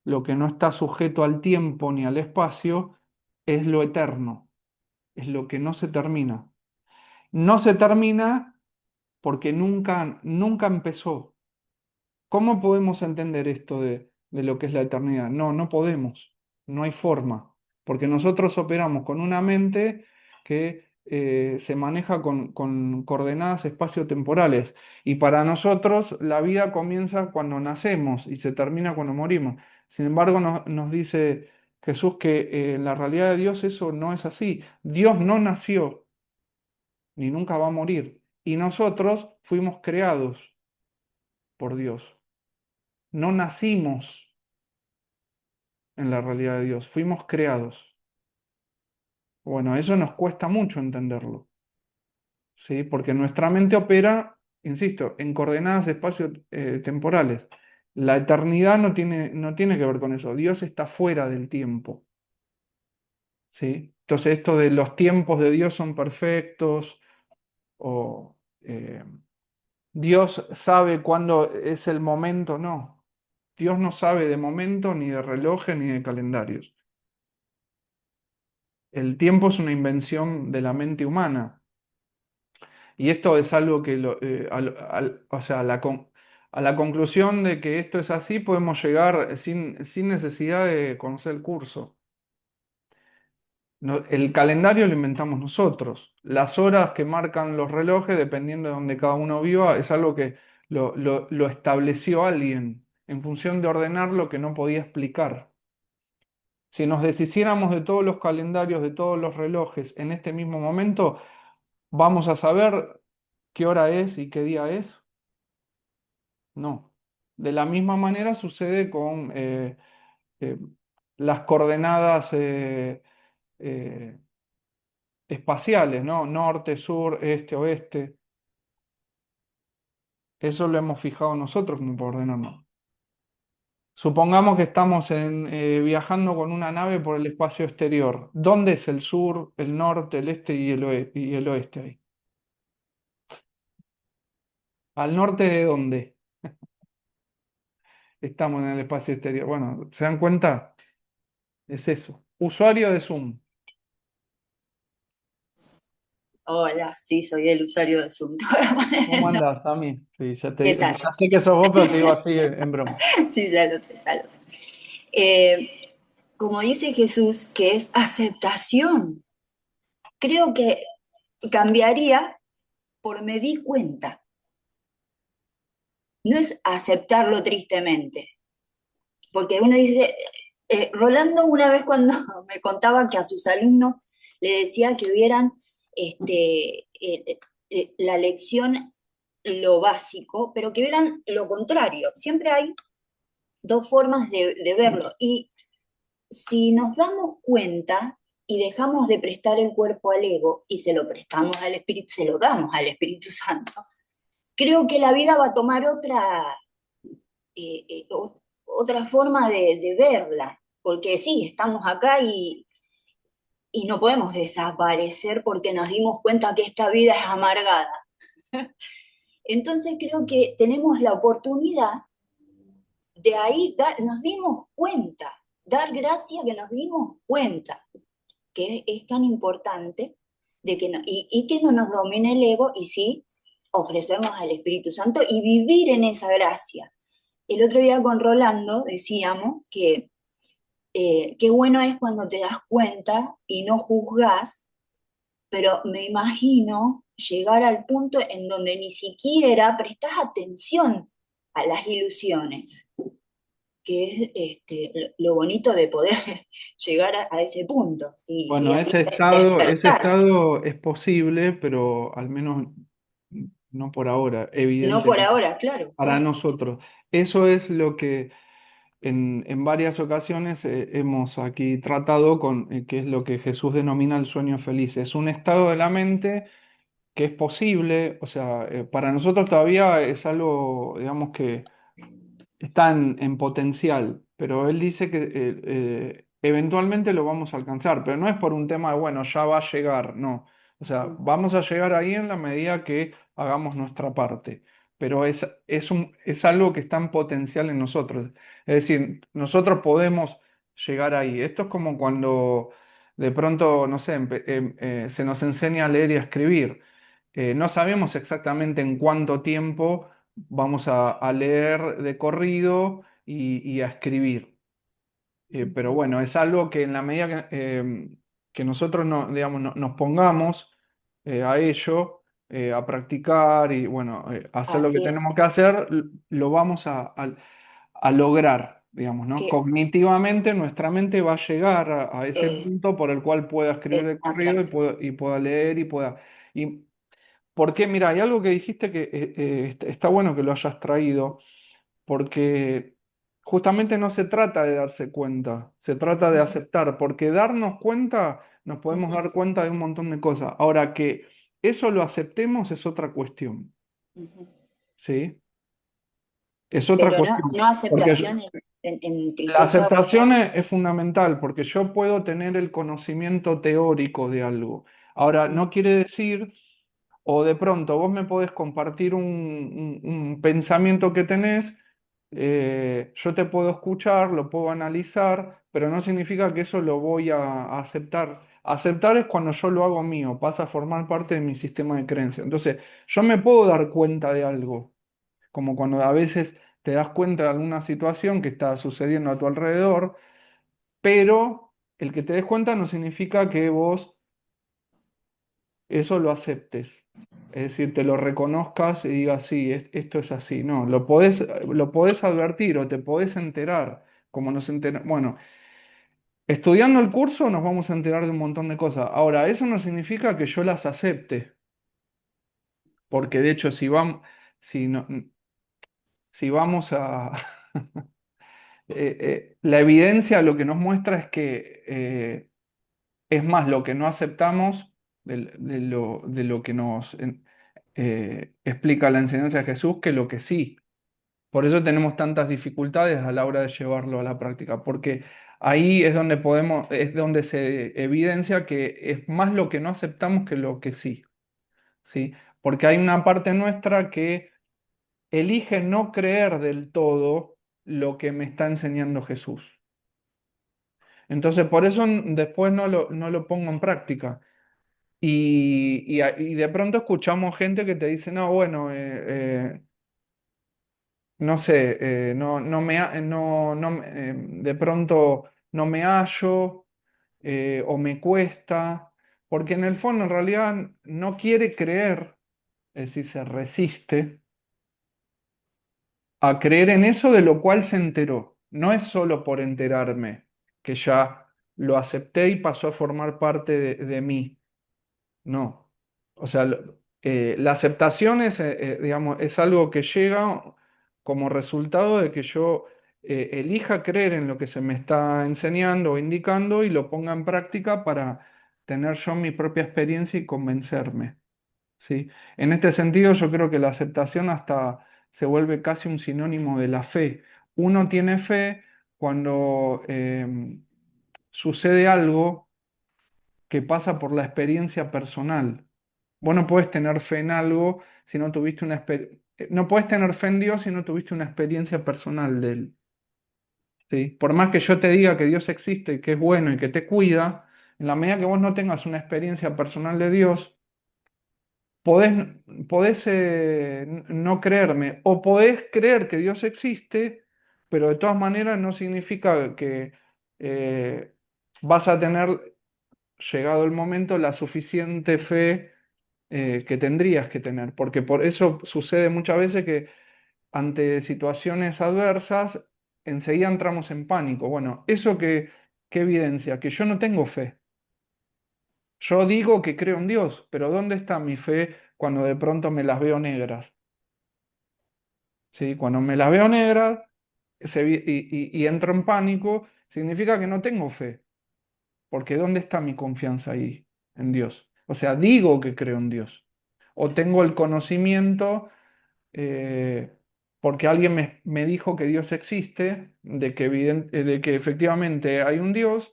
[SPEAKER 1] lo que no está sujeto al tiempo ni al espacio, es lo eterno, es lo que no se termina. No se termina porque nunca empezó. ¿Cómo podemos entender esto de lo que es la eternidad? No, no podemos, no hay forma, porque nosotros operamos con una mente que se maneja con coordenadas espaciotemporales y para nosotros la vida comienza cuando nacemos y se termina cuando morimos. Sin embargo, nos dice Jesús que en la realidad de Dios eso no es así. Dios no nació, ni nunca va a morir. Y nosotros fuimos creados por Dios. No nacimos en la realidad de Dios, fuimos creados. Bueno, eso nos cuesta mucho entenderlo, ¿sí? Porque nuestra mente opera, insisto, en coordenadas espacio-temporales. La eternidad no tiene que ver con eso. Dios está fuera del tiempo, ¿sí? Entonces, esto de los tiempos de Dios son perfectos, o Dios sabe cuándo es el momento, no. Dios no sabe de momento, ni de relojes, ni de calendarios. El tiempo es una invención de la mente humana. Y esto es algo que, o sea, a la conclusión de que esto es así, podemos llegar sin necesidad de conocer el curso. El calendario lo inventamos nosotros. Las horas que marcan los relojes, dependiendo de donde cada uno viva, es algo que lo estableció alguien en función de ordenar lo que no podía explicar. Si nos deshiciéramos de todos los calendarios, de todos los relojes en este mismo momento, ¿vamos a saber qué hora es y qué día es? No. De la misma manera sucede con eh, las coordenadas eh, espaciales, ¿no? Norte, sur, este, oeste. Eso lo hemos fijado nosotros como para ordenarnos. Supongamos que estamos viajando con una nave por el espacio exterior. ¿Dónde es el sur, el norte, el este y el oeste ahí? ¿Al norte de dónde estamos en el espacio exterior? Bueno, ¿se dan cuenta? Es eso. Usuario de Zoom.
[SPEAKER 6] Hola, sí, soy el usuario de Zoom. Te voy a poner
[SPEAKER 1] ¿Cómo
[SPEAKER 6] el nombre.
[SPEAKER 1] andás, Tami? Sí,
[SPEAKER 6] ¿Qué
[SPEAKER 1] ya
[SPEAKER 6] tal?
[SPEAKER 1] sé que sos vos, pero te digo así en broma.
[SPEAKER 6] Sí, ya lo sé, ya lo sé. Eh, Como dice Jesús, que es aceptación. Creo que cambiaría por me di cuenta. No es aceptarlo tristemente. Porque uno dice, Rolando una vez cuando me contaba que a sus alumnos le decía que hubieran la lección lo básico, pero que vieran lo contrario. Siempre hay dos formas de verlo. Y si nos damos cuenta y dejamos de prestar el cuerpo al ego y se lo prestamos al Espíritu, se lo damos al Espíritu Santo, creo que la vida va a tomar otra forma de verla. Porque sí, estamos acá y no podemos desaparecer porque nos dimos cuenta que esta vida es amargada. Entonces creo que tenemos la oportunidad de ahí nos dimos cuenta, dar gracia que nos dimos cuenta que es tan importante de que y que no nos domine el ego y sí ofrecernos al Espíritu Santo y vivir en esa gracia. El otro día con Rolando decíamos que qué bueno es cuando te das cuenta y no juzgas, pero me imagino llegar al punto en donde ni siquiera prestas atención a las ilusiones, que es lo bonito de poder llegar a ese punto y
[SPEAKER 1] Bueno,
[SPEAKER 6] ahí
[SPEAKER 1] ese
[SPEAKER 6] despertar.
[SPEAKER 1] estado es posible, pero al menos no por ahora,
[SPEAKER 6] No por
[SPEAKER 1] evidentemente,
[SPEAKER 6] ahora, claro,
[SPEAKER 1] para
[SPEAKER 6] claro.
[SPEAKER 1] nosotros. Eso es lo que en varias ocasiones hemos aquí tratado con, que es lo que Jesús denomina el sueño feliz. Es un estado de la mente que es posible, o sea, para nosotros todavía es algo, digamos que está en potencial, pero él dice que eventualmente lo vamos a alcanzar, pero no es por un tema de, bueno, ya va a llegar, no. O sea, vamos a llegar ahí en la medida que hagamos nuestra parte, pero es algo que está en potencial en nosotros. Es decir, nosotros podemos llegar ahí. Esto es como cuando de pronto, no sé, se nos enseña a leer y a escribir. No sabemos exactamente en cuánto tiempo vamos a leer de corrido y a escribir. Pero bueno, es algo que en la medida que nosotros digamos, nos pongamos a ello, a practicar y bueno, hacer lo que
[SPEAKER 6] Así es.
[SPEAKER 1] tenemos que hacer, lo vamos a lograr, digamos, ¿no?
[SPEAKER 6] Que,
[SPEAKER 1] Cognitivamente nuestra mente va a llegar a ese
[SPEAKER 6] eh,
[SPEAKER 1] punto por el cual pueda escribir de corrido
[SPEAKER 6] exactamente.
[SPEAKER 1] y pueda leer y pueda... Porque, mira, hay algo que dijiste que está bueno que lo hayas traído, porque justamente no se trata de darse cuenta, se trata de
[SPEAKER 6] Ujú,
[SPEAKER 1] aceptar, porque darnos cuenta, nos podemos
[SPEAKER 6] ujú,
[SPEAKER 1] dar cuenta de un montón de cosas. Ahora que eso lo aceptemos es otra cuestión,
[SPEAKER 6] ujú.
[SPEAKER 1] ¿sí? Es otra
[SPEAKER 6] Pero no,
[SPEAKER 1] cuestión,
[SPEAKER 6] no
[SPEAKER 1] porque
[SPEAKER 6] aceptación en
[SPEAKER 1] la
[SPEAKER 6] tristeza.
[SPEAKER 1] aceptación es fundamental, porque yo puedo tener el conocimiento teórico de algo. Ahora,
[SPEAKER 6] Mm,
[SPEAKER 1] no quiere decir, o de pronto vos me podés compartir un pensamiento que tenés, yo te puedo escuchar, lo puedo analizar, pero no significa que eso lo voy a aceptar. Aceptar es cuando yo lo hago mío, pasa a formar parte de mi sistema de creencias. Entonces, yo me puedo dar cuenta de algo, como cuando a veces te das cuenta de alguna situación que está sucediendo a tu alrededor, pero el que te des cuenta no significa que vos eso lo aceptes. Es decir, te lo reconozcas y digas, sí, esto es así. No, lo podés advertir o te podés enterar, como nos enteramos. Bueno, estudiando el curso nos vamos a enterar de un montón de cosas. Ahora, eso no significa que yo las acepte, porque de hecho, si, no- si vamos a... la evidencia lo que nos muestra es que es más lo que no aceptamos de lo que nos explica la enseñanza de Jesús que lo que sí. Por eso tenemos tantas dificultades a la hora de llevarlo a la práctica, porque ahí es donde es donde se evidencia que es más lo que no aceptamos que lo que sí, ¿sí? Porque hay una parte nuestra que elige no creer del todo lo que me está enseñando Jesús. Entonces, por eso después no lo pongo en práctica. Y de pronto escuchamos gente que te dice, no, bueno, no sé, no me, de pronto no me hallo o me cuesta, porque en el fondo en realidad no quiere creer, es decir, se resiste a creer en eso de lo cual se enteró. No es solo por enterarme, que ya lo acepté y pasó a formar parte de mí. No. O sea, la aceptación es, digamos, es algo que llega como resultado de que yo elija creer en lo que se me está enseñando o indicando y lo ponga en práctica para tener yo mi propia experiencia y convencerme, ¿sí? En este sentido, yo creo que la aceptación hasta se vuelve casi un sinónimo de la fe. Uno tiene fe cuando sucede algo que pasa por la experiencia personal. Vos no puedes tener fe en algo si no tuviste no puedes tener fe en Dios si no tuviste una experiencia personal de Él, ¿sí? Por más que yo te diga que Dios existe y que es bueno y que te cuida, en la medida que vos no tengas una experiencia personal de Dios, podés, podés no creerme o podés creer que Dios existe, pero de todas maneras no significa que eh, vas a tener, llegado el momento, la suficiente fe que tendrías que tener, porque por eso sucede muchas veces que ante situaciones adversas enseguida entramos en pánico. Bueno, ¿qué evidencia? Que yo no tengo fe. Yo digo que creo en Dios, pero ¿dónde está mi fe cuando de pronto me las veo negras? ¿Sí? Cuando me las veo negras y entro en pánico, significa que no tengo fe, porque ¿dónde está mi confianza ahí en Dios? O sea, digo que creo en Dios, o tengo el conocimiento eh, porque alguien me dijo que Dios existe, de que efectivamente hay un Dios,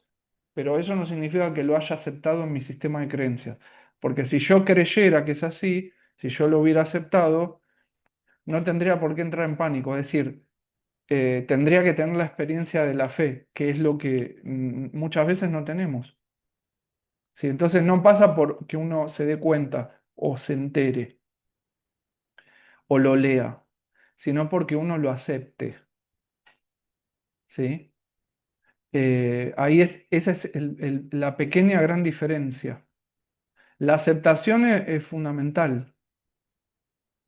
[SPEAKER 1] pero eso no significa que lo haya aceptado en mi sistema de creencias. Porque si yo creyera que es así, si yo lo hubiera aceptado, no tendría por qué entrar en pánico. Es decir, tendría que tener la experiencia de la fe, que es lo que muchas veces no tenemos. ¿Sí? Entonces no pasa por que uno se dé cuenta o se entere o lo lea, sino porque uno lo acepte. ¿Sí? Esa es la pequeña gran diferencia. La aceptación es fundamental,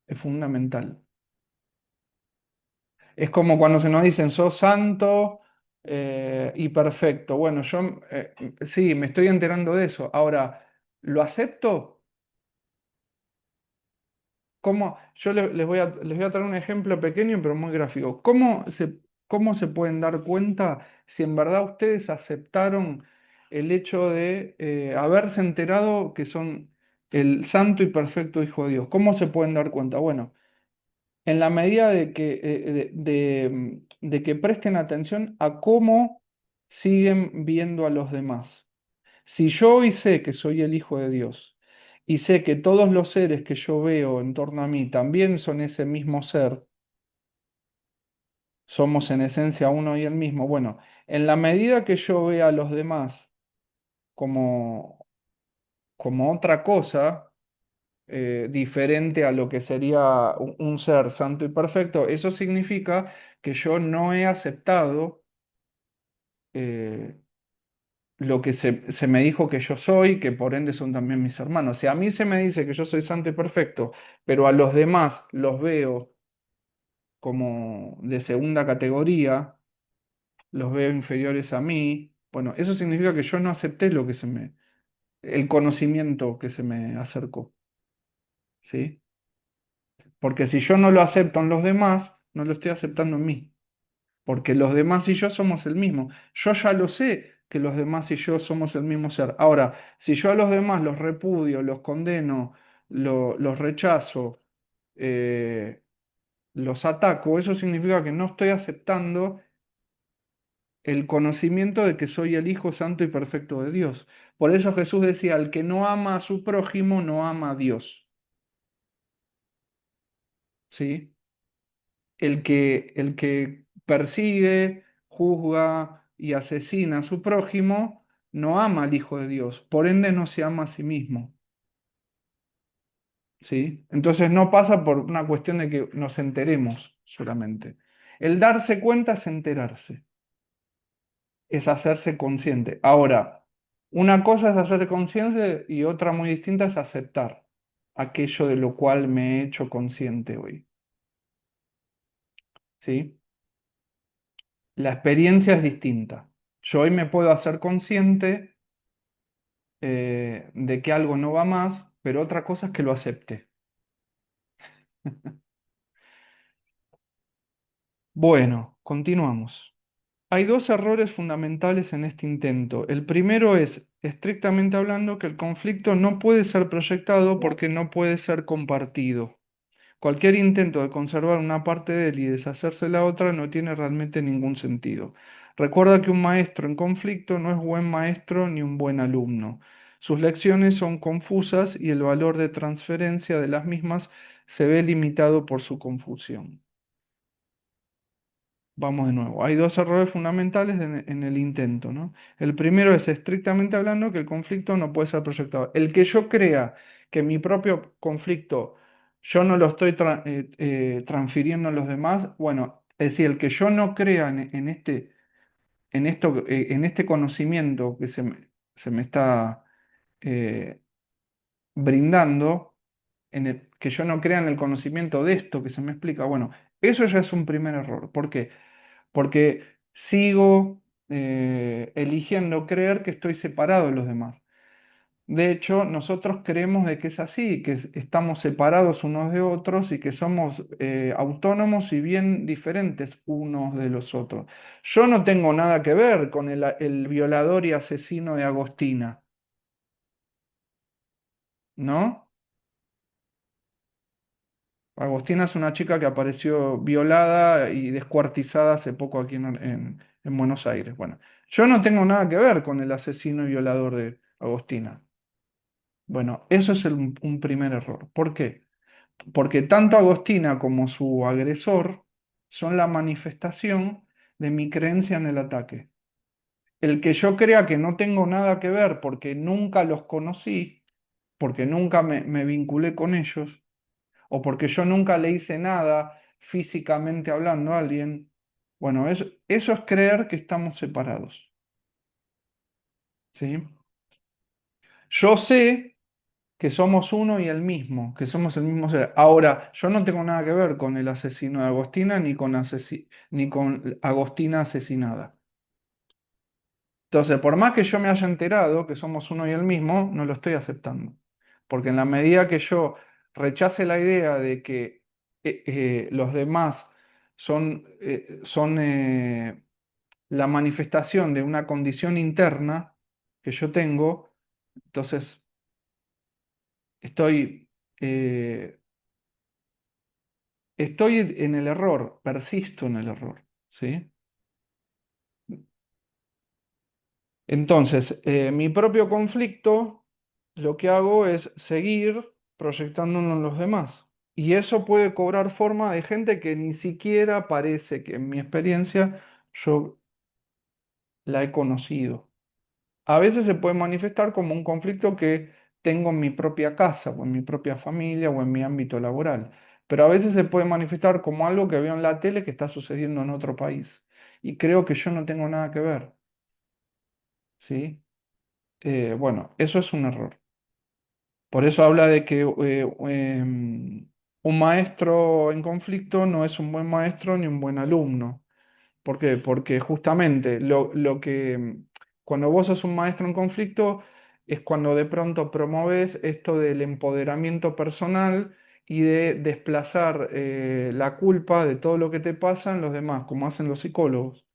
[SPEAKER 1] es fundamental. Es como cuando se nos dicen, sos santo y perfecto. Bueno, yo sí, me estoy enterando de eso. Ahora, ¿lo acepto? les voy a traer un ejemplo pequeño pero muy gráfico. Cómo se pueden dar cuenta si en verdad ustedes aceptaron el hecho de haberse enterado que son el santo y perfecto Hijo de Dios? ¿Cómo se pueden dar cuenta? Bueno, en la medida de que presten atención a cómo siguen viendo a los demás. Si yo hoy sé que soy el Hijo de Dios y sé que todos los seres que yo veo en torno a mí también son ese mismo ser, somos en esencia uno y el mismo, bueno, en la medida que yo vea a los demás como, como otra cosa, diferente a lo que sería un ser santo y perfecto, eso significa que yo no he aceptado eh, lo que se me dijo que yo soy, que por ende son también mis hermanos. Si a mí se me dice que yo soy santo y perfecto, pero a los demás los veo como de segunda categoría, los veo inferiores a mí, bueno, eso significa que yo no acepté el conocimiento que se me acercó, ¿sí? Porque si yo no lo acepto en los demás, no lo estoy aceptando en mí. Porque los demás y yo somos el mismo. Yo ya lo sé que los demás y yo somos el mismo ser. Ahora, si yo a los demás los repudio, los condeno, los rechazo, eh, los ataco, eso significa que no estoy aceptando el conocimiento de que soy el Hijo Santo y Perfecto de Dios. Por eso Jesús decía, el que no ama a su prójimo no ama a Dios. ¿Sí? El que persigue, juzga y asesina a su prójimo, no ama al Hijo de Dios, por ende no se ama a sí mismo. ¿Sí? Entonces no pasa por una cuestión de que nos enteremos solamente. El darse cuenta es enterarse, es hacerse consciente. Ahora, una cosa es hacerse consciente y otra muy distinta es aceptar aquello de lo cual me he hecho consciente hoy. ¿Sí? La experiencia es distinta. Yo hoy me puedo hacer consciente de que algo no va más, pero otra cosa es que lo acepte. Bueno, continuamos. Hay dos errores fundamentales en este intento. El primero es, estrictamente hablando, que el conflicto no puede ser proyectado porque no puede ser compartido. Cualquier intento de conservar una parte de él y deshacerse de la otra no tiene realmente ningún sentido. Recuerda que un maestro en conflicto no es buen maestro ni un buen alumno. Sus lecciones son confusas y el valor de transferencia de las mismas se ve limitado por su confusión. Vamos de nuevo. Hay dos errores fundamentales en el intento, ¿no? El primero es, estrictamente hablando, que el conflicto no puede ser proyectado. El que yo crea que mi propio conflicto yo no lo estoy transfiriendo a los demás, bueno, es decir, el que yo no crea en este conocimiento que se me está eh, brindando, que yo no crea en el conocimiento de esto que se me explica, bueno, eso ya es un primer error. ¿Por qué? Porque sigo eligiendo creer que estoy separado de los demás. De hecho, nosotros creemos de que es así, que estamos separados unos de otros y que somos autónomos y bien diferentes unos de los otros. Yo no tengo nada que ver con el violador y asesino de Agostina, ¿no? Agostina es una chica que apareció violada y descuartizada hace poco aquí en Buenos Aires. Bueno, yo no tengo nada que ver con el asesino y violador de Agostina. Bueno, eso es un primer error. ¿Por qué? Porque tanto Agostina como su agresor son la manifestación de mi creencia en el ataque. El que yo crea que no tengo nada que ver porque nunca los conocí, porque nunca me vinculé con ellos, o porque yo nunca le hice nada físicamente hablando a alguien, bueno, eso es creer que estamos separados, ¿sí? Yo sé que somos uno y el mismo, que somos el mismo ser. Ahora, yo no tengo nada que ver con el asesino de Agostina ni con Agostina asesinada. Entonces, por más que yo me haya enterado que somos uno y el mismo, no lo estoy aceptando. Porque en la medida que yo rechace la idea de que los demás son la manifestación de una condición interna que yo tengo, entonces estoy, eh, estoy en el error, persisto en el error, ¿sí? Entonces, mi propio conflicto, lo que hago es seguir proyectándolo en los demás. Y eso puede cobrar forma de gente que ni siquiera parece que en mi experiencia yo la he conocido. A veces se puede manifestar como un conflicto que tengo en mi propia casa o en mi propia familia o en mi ámbito laboral. Pero a veces se puede manifestar como algo que veo en la tele que está sucediendo en otro país. Y creo que yo no tengo nada que ver, ¿sí? Bueno, eso es un error. Por eso habla de que un maestro en conflicto no es un buen maestro ni un buen alumno. ¿Por qué? Porque justamente cuando vos sos un maestro en conflicto es cuando de pronto promoves esto del empoderamiento personal y de desplazar la culpa de todo lo que te pasa en los demás, como hacen los psicólogos,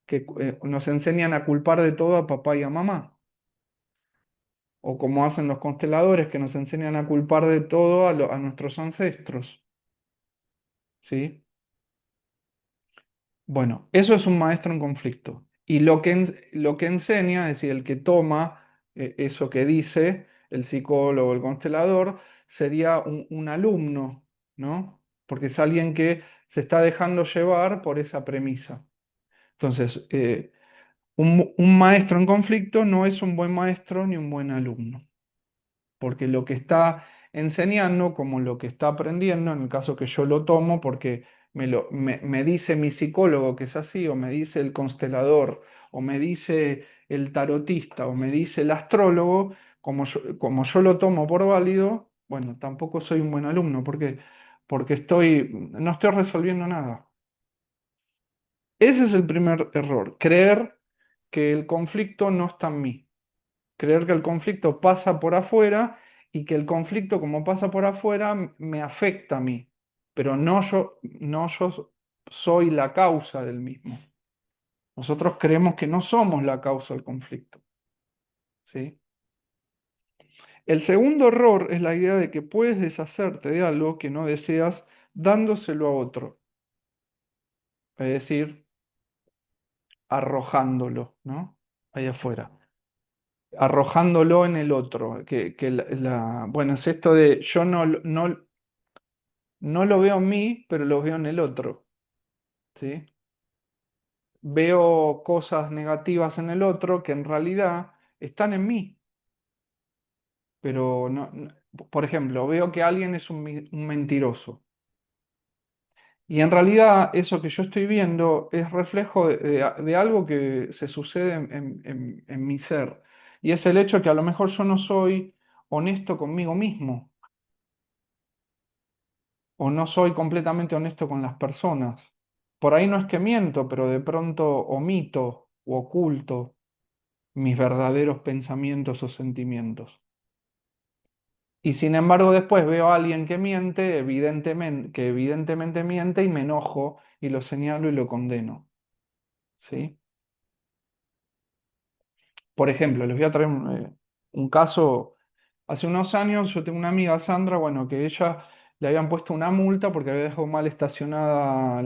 [SPEAKER 1] que nos enseñan a culpar de todo a papá y a mamá. O como hacen los consteladores que nos enseñan a culpar de todo a nuestros ancestros, ¿sí? Bueno, eso es un maestro en conflicto. Y lo que enseña, es decir, el que toma eso que dice el psicólogo, el constelador, sería un alumno, ¿no? Porque es alguien que se está dejando llevar por esa premisa. Entonces, un maestro en conflicto no es un buen maestro ni un buen alumno, porque lo que está enseñando, como lo que está aprendiendo, en el caso que yo lo tomo, porque me dice mi psicólogo que es así, o me dice el constelador, o me dice el tarotista, o me dice el astrólogo, como yo lo tomo por válido, bueno, tampoco soy un buen alumno, porque no estoy resolviendo nada. Ese es el primer error, creer que el conflicto no está en mí. Creer que el conflicto pasa por afuera y que el conflicto como pasa por afuera me afecta a mí, pero no yo soy la causa del mismo. Nosotros creemos que no somos la causa del conflicto, ¿sí? El segundo error es la idea de que puedes deshacerte de algo que no deseas dándoselo a otro, es decir, arrojándolo, ¿no? Ahí afuera. Arrojándolo en el otro, bueno, es esto de yo no lo veo en mí, pero lo veo en el otro, ¿sí? Veo cosas negativas en el otro que en realidad están en mí, pero por ejemplo, veo que alguien es un mentiroso y en realidad eso que yo estoy viendo es reflejo de algo que se sucede en mi ser y es el hecho que a lo mejor yo no soy honesto conmigo mismo o no soy completamente honesto con las personas. Por ahí no es que miento, pero de pronto omito o oculto mis verdaderos pensamientos o sentimientos. Y sin embargo después veo a alguien que miente, que evidentemente miente y me enojo y lo señalo y lo condeno. ¿Sí? Por ejemplo, les voy a traer un caso. Hace unos años yo tengo una amiga, Sandra, bueno, que ella le habían puesto una multa porque había dejado mal estacionada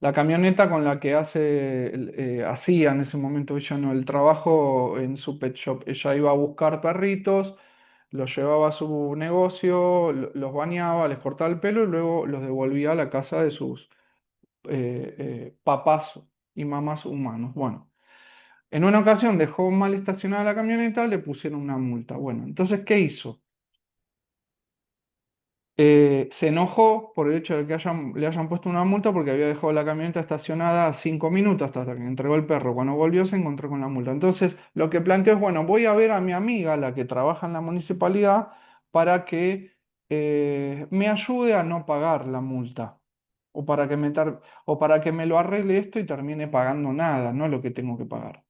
[SPEAKER 1] la camioneta con la que hacía en ese momento ella no el trabajo en su pet shop. Ella iba a buscar perritos, los llevaba a su negocio, los bañaba, les cortaba el pelo y luego los devolvía a la casa de sus papás y mamás humanos. Bueno, en una ocasión dejó mal estacionada la camioneta, le pusieron una multa. Bueno, entonces, ¿qué hizo? Se enojó por el hecho de que le hayan puesto una multa porque había dejado la camioneta estacionada 5 minutos hasta que entregó el perro. Cuando volvió se encontró con la multa. Entonces lo que planteó es, bueno, voy a ver a mi amiga, la que trabaja en la municipalidad, para que me ayude a no pagar la multa. O para que me lo arregle esto y termine pagando nada, no lo que tengo que pagar.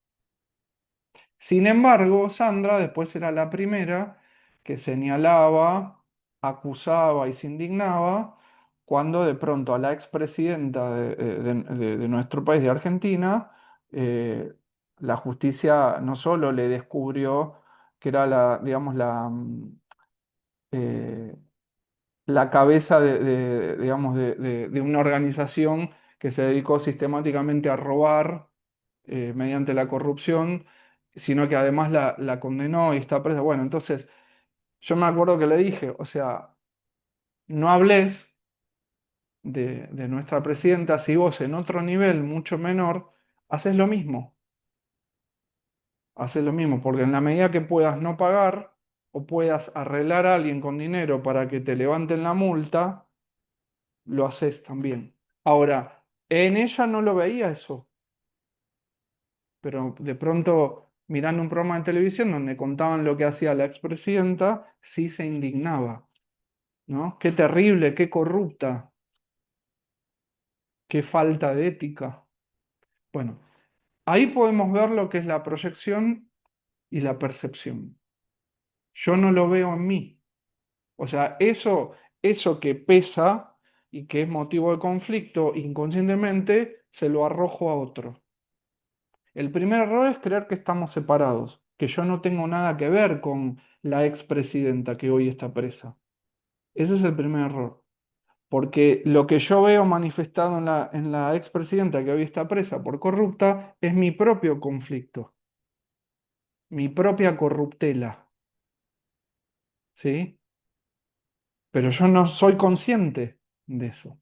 [SPEAKER 1] Sin embargo, Sandra después era la primera que señalaba, acusaba y se indignaba cuando de pronto a la expresidenta de nuestro país, de Argentina, eh, la justicia no solo le descubrió que era digamos, eh, la cabeza digamos, de una organización que se dedicó sistemáticamente a robar mediante la corrupción, sino que además la condenó y está presa. Bueno, entonces yo me acuerdo que le dije, o sea, no hables de nuestra presidenta si vos en otro nivel mucho menor haces lo mismo, haces lo mismo, porque en la medida que puedas no pagar o puedas arreglar a alguien con dinero para que te levanten la multa, lo haces también. Ahora, en ella no lo veía eso, pero de pronto mirando un programa de televisión donde contaban lo que hacía la expresidenta, sí se indignaba, ¿no? Qué terrible, qué corrupta, qué falta de ética. Bueno, ahí podemos ver lo que es la proyección y la percepción. Yo no lo veo en mí. O sea, eso que pesa y que es motivo de conflicto inconscientemente, se lo arrojo a otro. El primer error es creer que estamos separados, que yo no tengo nada que ver con la expresidenta que hoy está presa. Ese es el primer error. Porque lo que yo veo manifestado en la expresidenta que hoy está presa por corrupta es mi propio conflicto, mi propia corruptela, ¿sí? Pero yo no soy consciente de eso.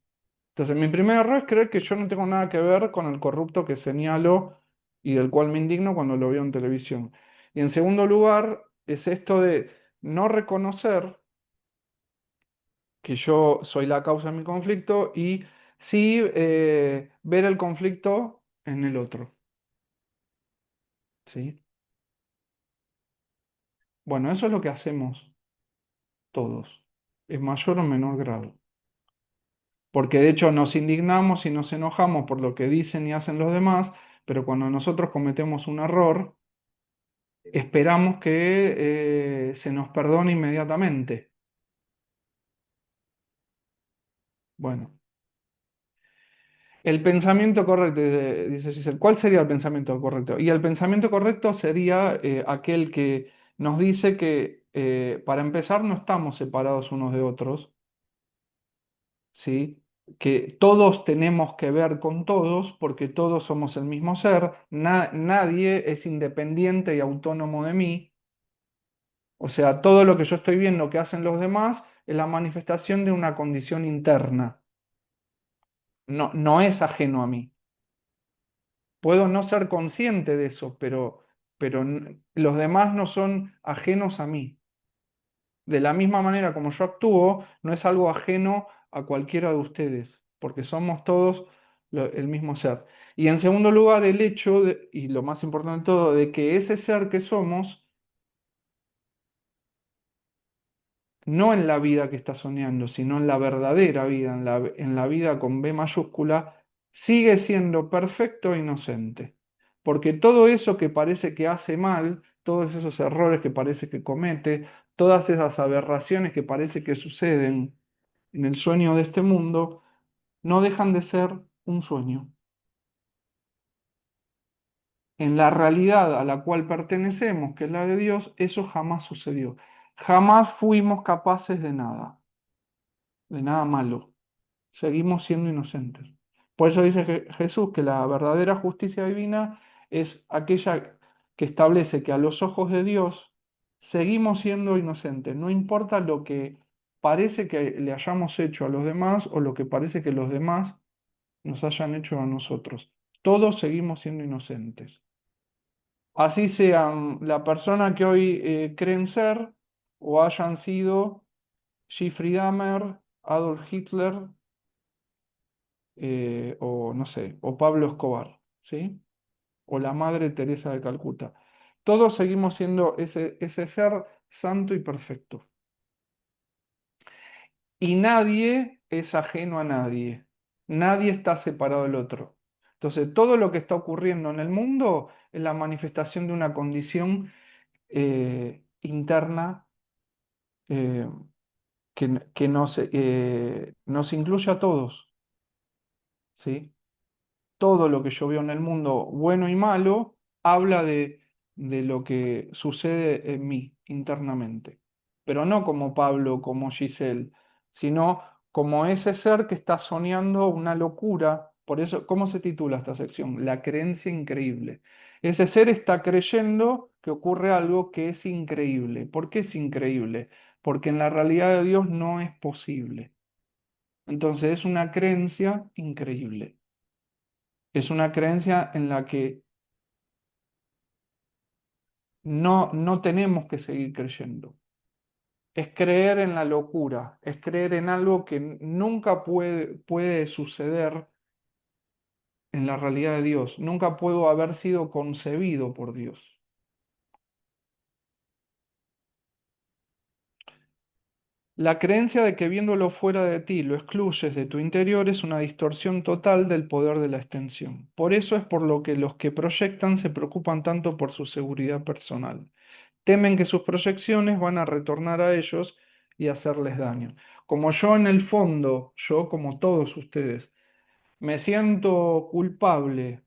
[SPEAKER 1] Entonces, mi primer error es creer que yo no tengo nada que ver con el corrupto que señalo y del cual me indigno cuando lo veo en televisión. Y en segundo lugar, es esto de no reconocer que yo soy la causa de mi conflicto y sí ver el conflicto en el otro, ¿sí? Bueno, eso es lo que hacemos todos, en mayor o menor grado. Porque de hecho nos indignamos y nos enojamos por lo que dicen y hacen los demás, pero cuando nosotros cometemos un error, esperamos que se nos perdone inmediatamente. Bueno, el pensamiento correcto, dice Giselle, ¿cuál sería el pensamiento correcto? Y el pensamiento correcto sería aquel que nos dice que para empezar no estamos separados unos de otros, ¿sí? Que todos tenemos que ver con todos porque todos somos el mismo ser, nadie es independiente y autónomo de mí. O sea, todo lo que yo estoy viendo que hacen los demás es la manifestación de una condición interna. No, no es ajeno a mí. Puedo no ser consciente de eso, pero los demás no son ajenos a mí. De la misma manera como yo actúo, no es algo ajeno a cualquiera de ustedes, porque somos todos el mismo ser. Y en segundo lugar, el hecho, y lo más importante de todo, de que ese ser que somos, no en la vida que está soñando, sino en la verdadera vida, en la vida con B mayúscula, sigue siendo perfecto e inocente. Porque todo eso que parece que hace mal, todos esos errores que parece que comete, todas esas aberraciones que parece que suceden en el sueño de este mundo, no dejan de ser un sueño. En la realidad a la cual pertenecemos, que es la de Dios, eso jamás sucedió. Jamás fuimos capaces de nada malo. Seguimos siendo inocentes. Por eso dice Jesús que la verdadera justicia divina es aquella que establece que a los ojos de Dios seguimos siendo inocentes, no importa lo que parece que le hayamos hecho a los demás o lo que parece que los demás nos hayan hecho a nosotros. Todos seguimos siendo inocentes. Así sean la persona que hoy creen ser o hayan sido Jeffrey Dahmer, Adolf Hitler, o no sé, o Pablo Escobar, ¿sí? O la Madre Teresa de Calcuta. Todos seguimos siendo ese ser santo y perfecto. Y nadie es ajeno a nadie. Nadie está separado del otro. Entonces, todo lo que está ocurriendo en el mundo es la manifestación de una condición interna eh, que nos incluye a todos, ¿sí? Todo lo que yo veo en el mundo, bueno y malo, habla de lo que sucede en mí internamente. Pero no como Pablo, como Giselle, sino como ese ser que está soñando una locura. Por eso, ¿cómo se titula esta sección? La creencia increíble. Ese ser está creyendo que ocurre algo que es increíble. ¿Por qué es increíble? Porque en la realidad de Dios no es posible. Entonces es una creencia increíble. Es una creencia en la que no tenemos que seguir creyendo. Es creer en la locura, es creer en algo que nunca puede suceder en la realidad de Dios, nunca puedo haber sido concebido por Dios. La creencia de que viéndolo fuera de ti lo excluyes de tu interior es una distorsión total del poder de la extensión. Por eso es por lo que los que proyectan se preocupan tanto por su seguridad personal. Temen que sus proyecciones van a retornar a ellos y hacerles daño. Como yo en el fondo, yo como todos ustedes, me siento culpable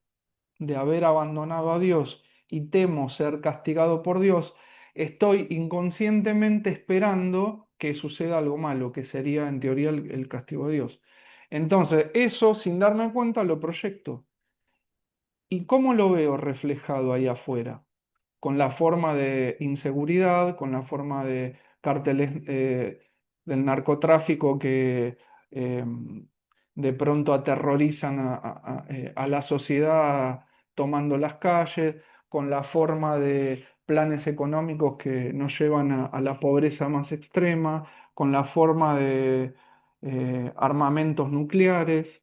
[SPEAKER 1] de haber abandonado a Dios y temo ser castigado por Dios, estoy inconscientemente esperando que suceda algo malo, que sería en teoría el castigo de Dios. Entonces, eso sin darme cuenta lo proyecto. ¿Y cómo lo veo reflejado ahí afuera? Con la forma de inseguridad, con la forma de cárteles del narcotráfico que eh, de pronto aterrorizan a la sociedad tomando las calles, con la forma de planes económicos que nos llevan a la pobreza más extrema, con la forma de armamentos nucleares,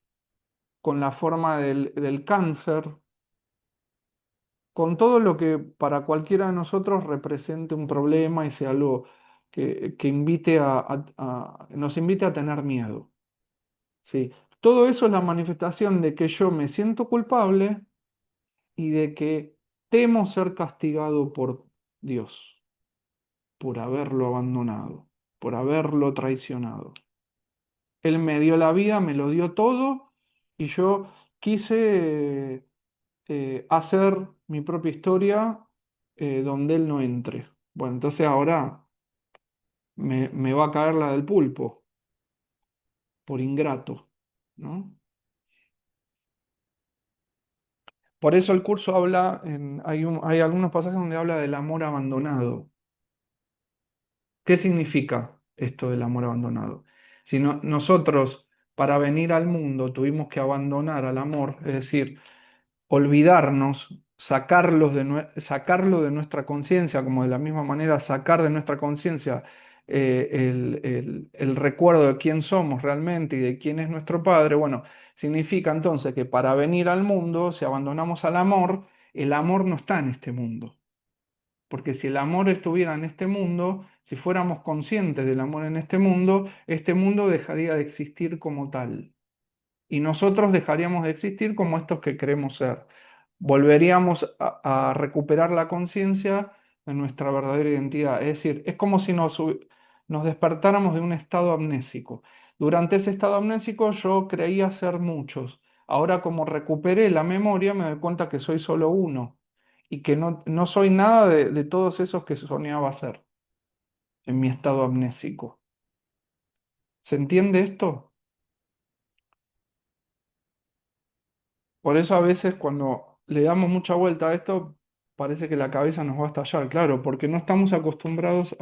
[SPEAKER 1] con la forma del cáncer, con todo lo que para cualquiera de nosotros represente un problema y sea algo que invite nos invite a tener miedo. ¿Sí? Todo eso es la manifestación de que yo me siento culpable y de que temo ser castigado por Dios, por haberlo abandonado, por haberlo traicionado. Él me dio la vida, me lo dio todo y yo quise hacer mi propia historia donde él no entre. Bueno, entonces ahora me va a caer la del pulpo, por ingrato, ¿no? Por eso el curso habla, hay algunos pasajes donde habla del amor abandonado. ¿Qué significa esto del amor abandonado? Si nosotros para venir al mundo tuvimos que abandonar al amor, es decir, olvidarnos, sacarlo de nuestra conciencia, como de la misma manera sacar de nuestra conciencia el recuerdo de quién somos realmente y de quién es nuestro Padre, bueno, significa entonces que para venir al mundo, si abandonamos al amor, el amor no está en este mundo. Porque si el amor estuviera en este mundo, si fuéramos conscientes del amor en este mundo dejaría de existir como tal y nosotros dejaríamos de existir como estos que queremos ser. Volveríamos a recuperar la conciencia de nuestra verdadera identidad. Es decir, es como si nos despertáramos de un estado amnésico. Durante ese estado amnésico yo creía ser muchos. Ahora como recuperé la memoria me doy cuenta que soy solo uno y que no soy nada de todos esos que soñaba ser en mi estado amnésico. ¿Se entiende esto? Por eso a veces cuando le damos mucha vuelta a esto, parece que la cabeza nos va a estallar, claro, porque no estamos acostumbrados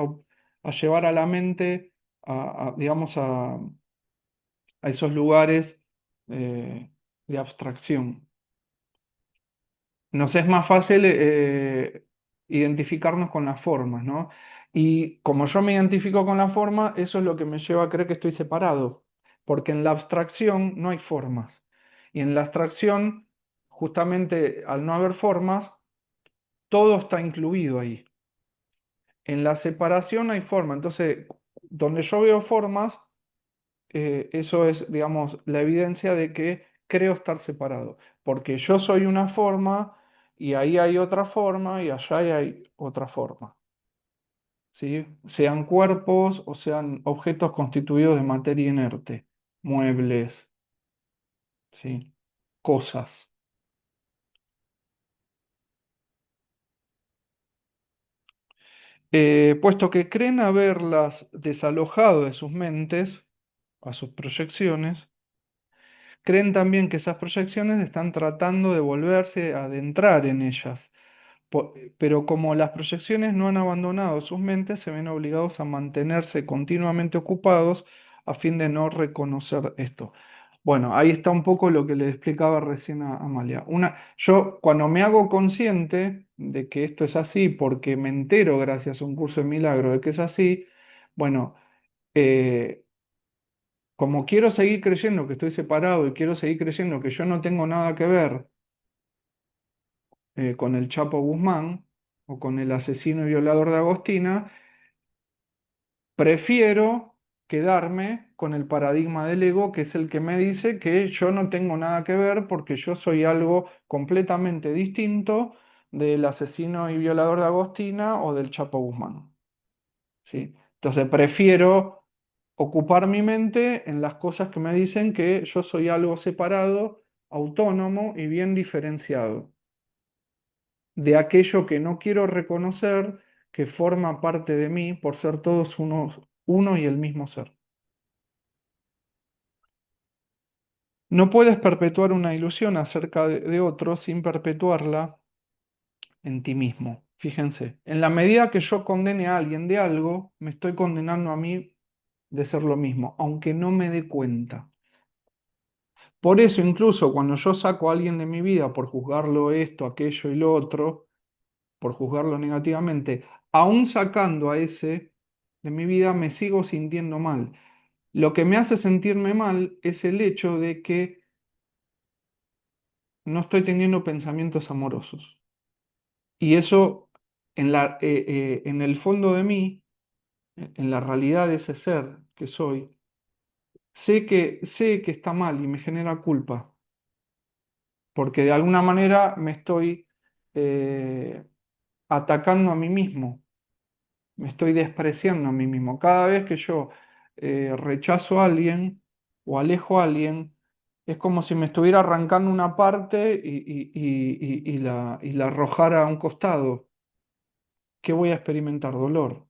[SPEAKER 1] a llevar a la mente, digamos, a esos lugares de abstracción. Nos es más fácil identificarnos con las formas, ¿no? Y como yo me identifico con la forma, eso es lo que me lleva a creer que estoy separado, porque en la abstracción no hay formas. Y en la abstracción, justamente al no haber formas, todo está incluido ahí. En la separación hay forma. Entonces, donde yo veo formas, eso es, digamos, la evidencia de que creo estar separado, porque yo soy una forma y ahí hay otra forma y allá hay otra forma. ¿sí? Sean cuerpos o sean objetos constituidos de materia inerte, muebles, ¿sí? Cosas. Puesto que creen haberlas desalojado de sus mentes, a sus proyecciones, creen también que esas proyecciones están tratando de volverse a adentrar en ellas. Pero como las proyecciones no han abandonado sus mentes, se ven obligados a mantenerse continuamente ocupados a fin de no reconocer esto. Bueno, ahí está un poco lo que le explicaba recién a Amalia. Yo cuando me hago consciente de que esto es así, porque me entero gracias a un curso de milagro de que es así, bueno, eh, como quiero seguir creyendo que estoy separado y quiero seguir creyendo que yo no tengo nada que ver con el Chapo Guzmán o con el asesino y violador de Agostina, prefiero quedarme con el paradigma del ego, que es el que me dice que yo no tengo nada que ver porque yo soy algo completamente distinto del asesino y violador de Agostina o del Chapo Guzmán. ¿Sí? Entonces prefiero ocupar mi mente en las cosas que me dicen que yo soy algo separado, autónomo y bien diferenciado de aquello que no quiero reconocer que forma parte de mí por ser todos uno y el mismo ser. No puedes perpetuar una ilusión acerca de otro sin perpetuarla en ti mismo. Fíjense, en la medida que yo condene a alguien de algo, me estoy condenando a mí de ser lo mismo, aunque no me dé cuenta. Por eso incluso cuando yo saco a alguien de mi vida por juzgarlo esto, aquello y lo otro, por juzgarlo negativamente, aún sacando a ese de mi vida, me sigo sintiendo mal. Lo que me hace sentirme mal es el hecho de que no estoy teniendo pensamientos amorosos. Y eso en el fondo de mí, en la realidad de ese ser que soy, sé que está mal y me genera culpa, porque de alguna manera me estoy eh, atacando a mí mismo, me estoy despreciando a mí mismo. Cada vez que yo rechazo a alguien o alejo a alguien, es como si me estuviera arrancando una parte y la arrojara a un costado. ¿Qué voy a experimentar? Dolor.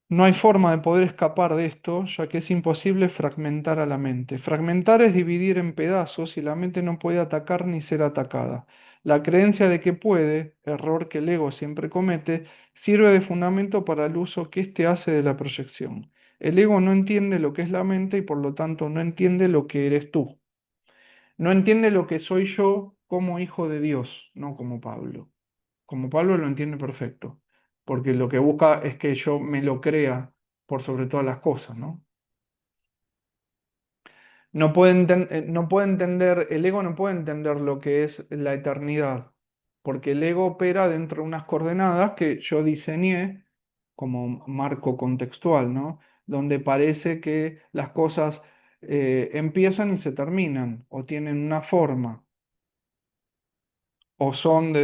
[SPEAKER 1] No hay forma de poder escapar de esto, ya que es imposible fragmentar a la mente. Fragmentar es dividir en pedazos y la mente no puede atacar ni ser atacada. La creencia de que puede, error que el ego siempre comete, sirve de fundamento para el uso que éste hace de la proyección. El ego no entiende lo que es la mente y por lo tanto no entiende lo que eres tú. No entiende lo que soy yo como hijo de Dios, no como Pablo. Como Pablo lo entiende perfecto, porque lo que busca es que yo me lo crea por sobre todas las cosas, ¿no? No puede entender, el ego no puede entender lo que es la eternidad, porque el ego opera dentro de unas coordenadas que yo diseñé como marco contextual, ¿no? Donde parece que las cosas empiezan y se terminan, o tienen una forma, o son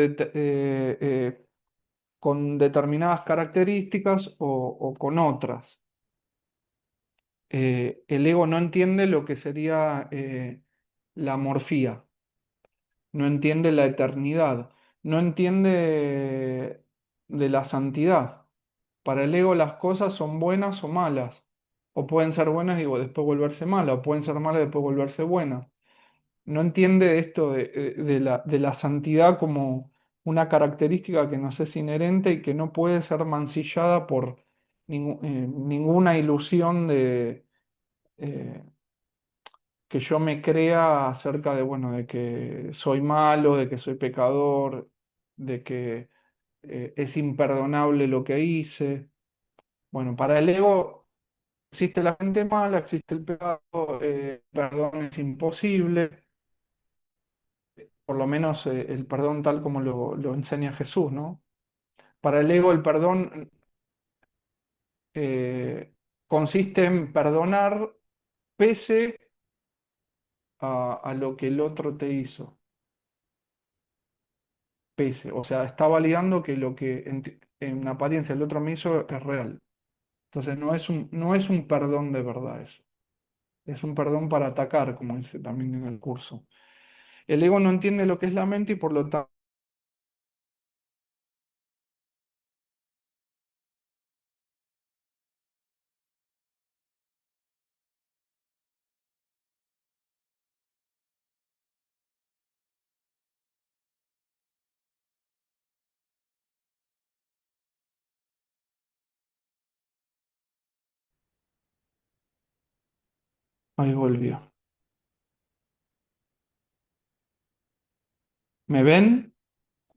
[SPEAKER 1] con determinadas características o con otras. El ego no entiende lo que sería la morfía, no entiende la eternidad, no entiende de la santidad. Para el ego las cosas son buenas o malas, o pueden ser buenas y después volverse malas, o pueden ser malas y después volverse buenas. No entiende esto de la santidad como una característica que nos es inherente y que no puede ser mancillada por ninguna ilusión eh, que yo me crea acerca de, bueno, de que soy malo, de que soy pecador, de que es imperdonable lo que hice. Bueno, para el ego existe la gente mala, existe el pecado, perdón es imposible, por lo menos el perdón tal como lo enseña Jesús, ¿no? Para el ego el perdón consiste en perdonar pese a lo que el otro te hizo. pese. O sea, está validando que lo que en apariencia el otro me hizo es real. Entonces no es un perdón de verdad eso. Es un perdón para atacar, como dice también en el curso. El ego no entiende lo que es la mente y por lo tanto... Ahí volvió. ¿Me ven?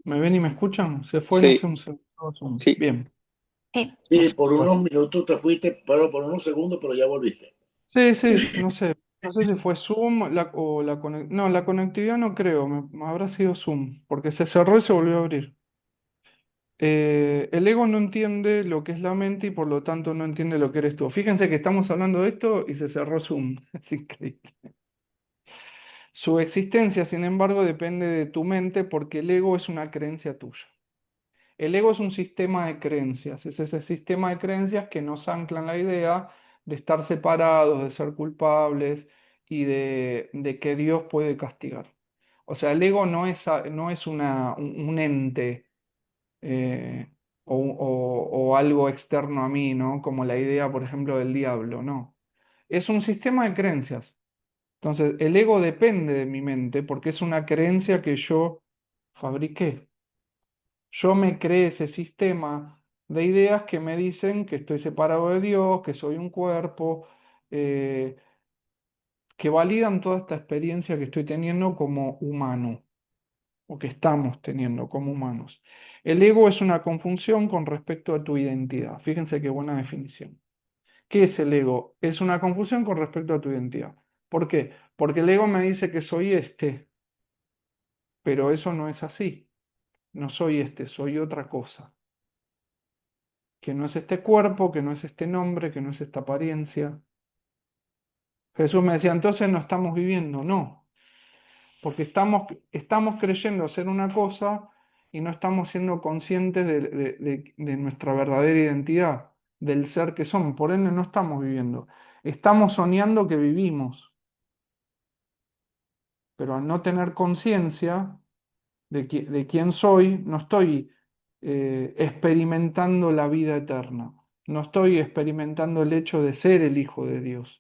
[SPEAKER 1] ¿Me ven y me escuchan? Se fue, no sé,
[SPEAKER 3] Sí,
[SPEAKER 1] un segundo.
[SPEAKER 3] sí.
[SPEAKER 1] Bien.
[SPEAKER 2] Sí,
[SPEAKER 7] Sí,
[SPEAKER 2] ya.
[SPEAKER 7] por
[SPEAKER 1] Bueno.
[SPEAKER 7] unos minutos te fuiste, pero por unos segundos, pero ya volviste.
[SPEAKER 1] Sí, sí, no sé. No sé si fue Zoom o la conectividad. No, la conectividad no creo. Habrá sido Zoom, porque se cerró y se volvió a abrir. El ego no entiende lo que es la mente y por lo tanto no entiende lo que eres tú. Fíjense que estamos hablando de esto y se cerró Zoom. Es increíble. Su existencia, sin embargo, depende de tu mente porque el ego es una creencia tuya. El ego es un sistema de creencias, es ese sistema de creencias que nos anclan la idea de estar separados, de ser culpables y de que Dios puede castigar. O sea, el ego no es un ente o algo externo a mí, ¿no? Como la idea, por ejemplo, del diablo, no. Es un sistema de creencias. Entonces, el ego depende de mi mente porque es una creencia que yo fabriqué. Yo me creé ese sistema de ideas que me dicen que estoy separado de Dios, que soy un cuerpo, eh, que validan toda esta experiencia que estoy teniendo como humano o que estamos teniendo como humanos. El ego es una confusión con respecto a tu identidad. Fíjense qué buena definición. ¿Qué es el ego? Es una confusión con respecto a tu identidad. ¿Por qué? Porque el ego me dice que soy este, pero eso no es así. No soy este, soy otra cosa. Que no es este cuerpo, que no es este nombre, que no es esta apariencia. Jesús me decía, entonces no estamos viviendo, no, porque estamos creyendo ser una cosa y no estamos siendo conscientes de nuestra verdadera identidad, del ser que somos, por ende no estamos viviendo. Estamos soñando que vivimos, pero al no tener conciencia de quién soy, no estoy experimentando la vida eterna, no estoy experimentando el hecho de ser el Hijo de Dios.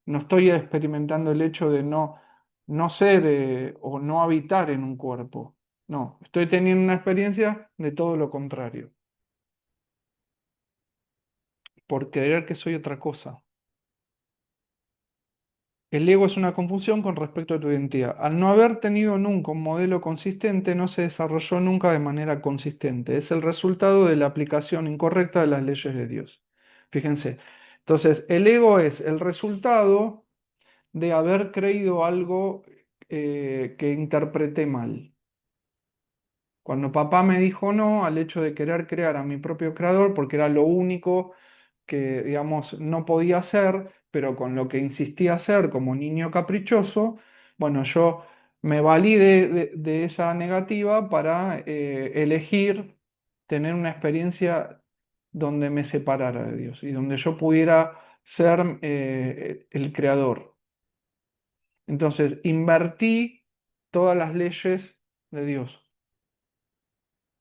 [SPEAKER 1] No estoy experimentando el hecho de no ser o no habitar en un cuerpo. No, estoy teniendo una experiencia de todo lo contrario, por creer que soy otra cosa. El ego es una confusión con respecto a tu identidad. Al no haber tenido nunca un modelo consistente, no se desarrolló nunca de manera consistente. Es el resultado de la aplicación incorrecta de las leyes de Dios. Fíjense. Entonces, el ego es el resultado de haber creído algo que interpreté mal. Cuando papá me dijo no al hecho de querer crear a mi propio creador, porque era lo único que, digamos, no podía hacer, pero con lo que insistía hacer como niño caprichoso, bueno, yo me valí de esa negativa para elegir tener una experiencia donde me separara de Dios y donde yo pudiera ser el creador. Entonces, invertí todas las leyes de Dios,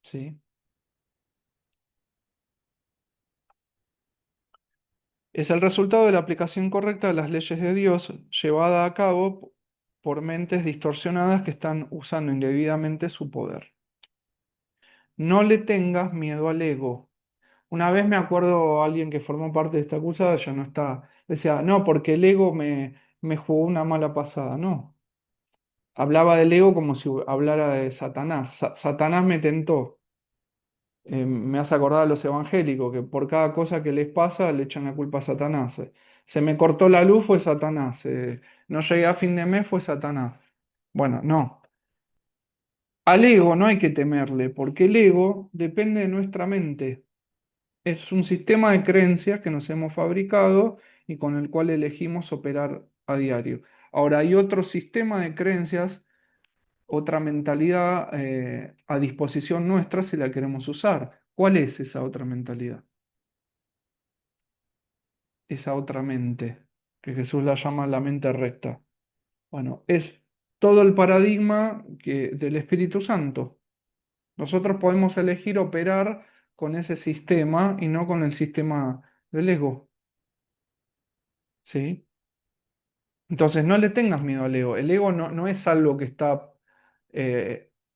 [SPEAKER 1] ¿sí? Es el resultado de la aplicación correcta de las leyes de Dios llevada a cabo por mentes distorsionadas que están usando indebidamente su poder. No le tengas miedo al ego. Una vez me acuerdo a alguien que formó parte de esta cruzada, ya no está, decía, no, porque el ego me jugó una mala pasada. No, hablaba del ego como si hablara de Satanás. Satanás me tentó. Me hace acordar a los evangélicos que por cada cosa que les pasa le echan la culpa a Satanás. Se me cortó la luz, fue Satanás. No llegué a fin de mes, fue Satanás. Bueno, no. Al ego no hay que temerle, porque el ego depende de nuestra mente. Es un sistema de creencias que nos hemos fabricado y con el cual elegimos operar a diario. Ahora, hay otro sistema de creencias otra mentalidad a disposición nuestra si la queremos usar. ¿Cuál es esa otra mentalidad? Esa otra mente, que Jesús la llama la mente recta. Bueno, es todo el paradigma del Espíritu Santo. Nosotros podemos elegir operar con ese sistema y no con el sistema del ego, ¿sí? Entonces, no le tengas miedo al ego. El ego no es algo que está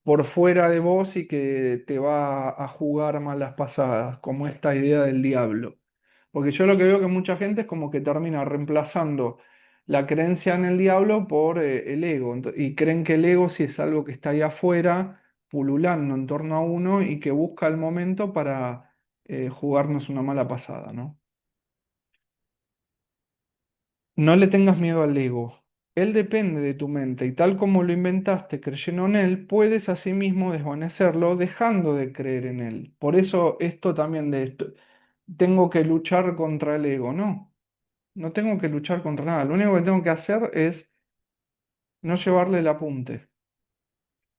[SPEAKER 1] por fuera de vos y que te va a jugar malas pasadas, como esta idea del diablo. Porque yo lo que veo que mucha gente es como que termina reemplazando la creencia en el diablo por el ego. Y creen que el ego sí es algo que está ahí afuera, pululando en torno a uno y que busca el momento para jugarnos una mala pasada, ¿no? No le tengas miedo al ego. Él depende de tu mente y tal como lo inventaste creyendo en él, puedes asimismo desvanecerlo dejando de creer en él. Por eso esto también de esto, tengo que luchar contra el ego. No, no tengo que luchar contra nada. Lo único que tengo que hacer es no llevarle el apunte.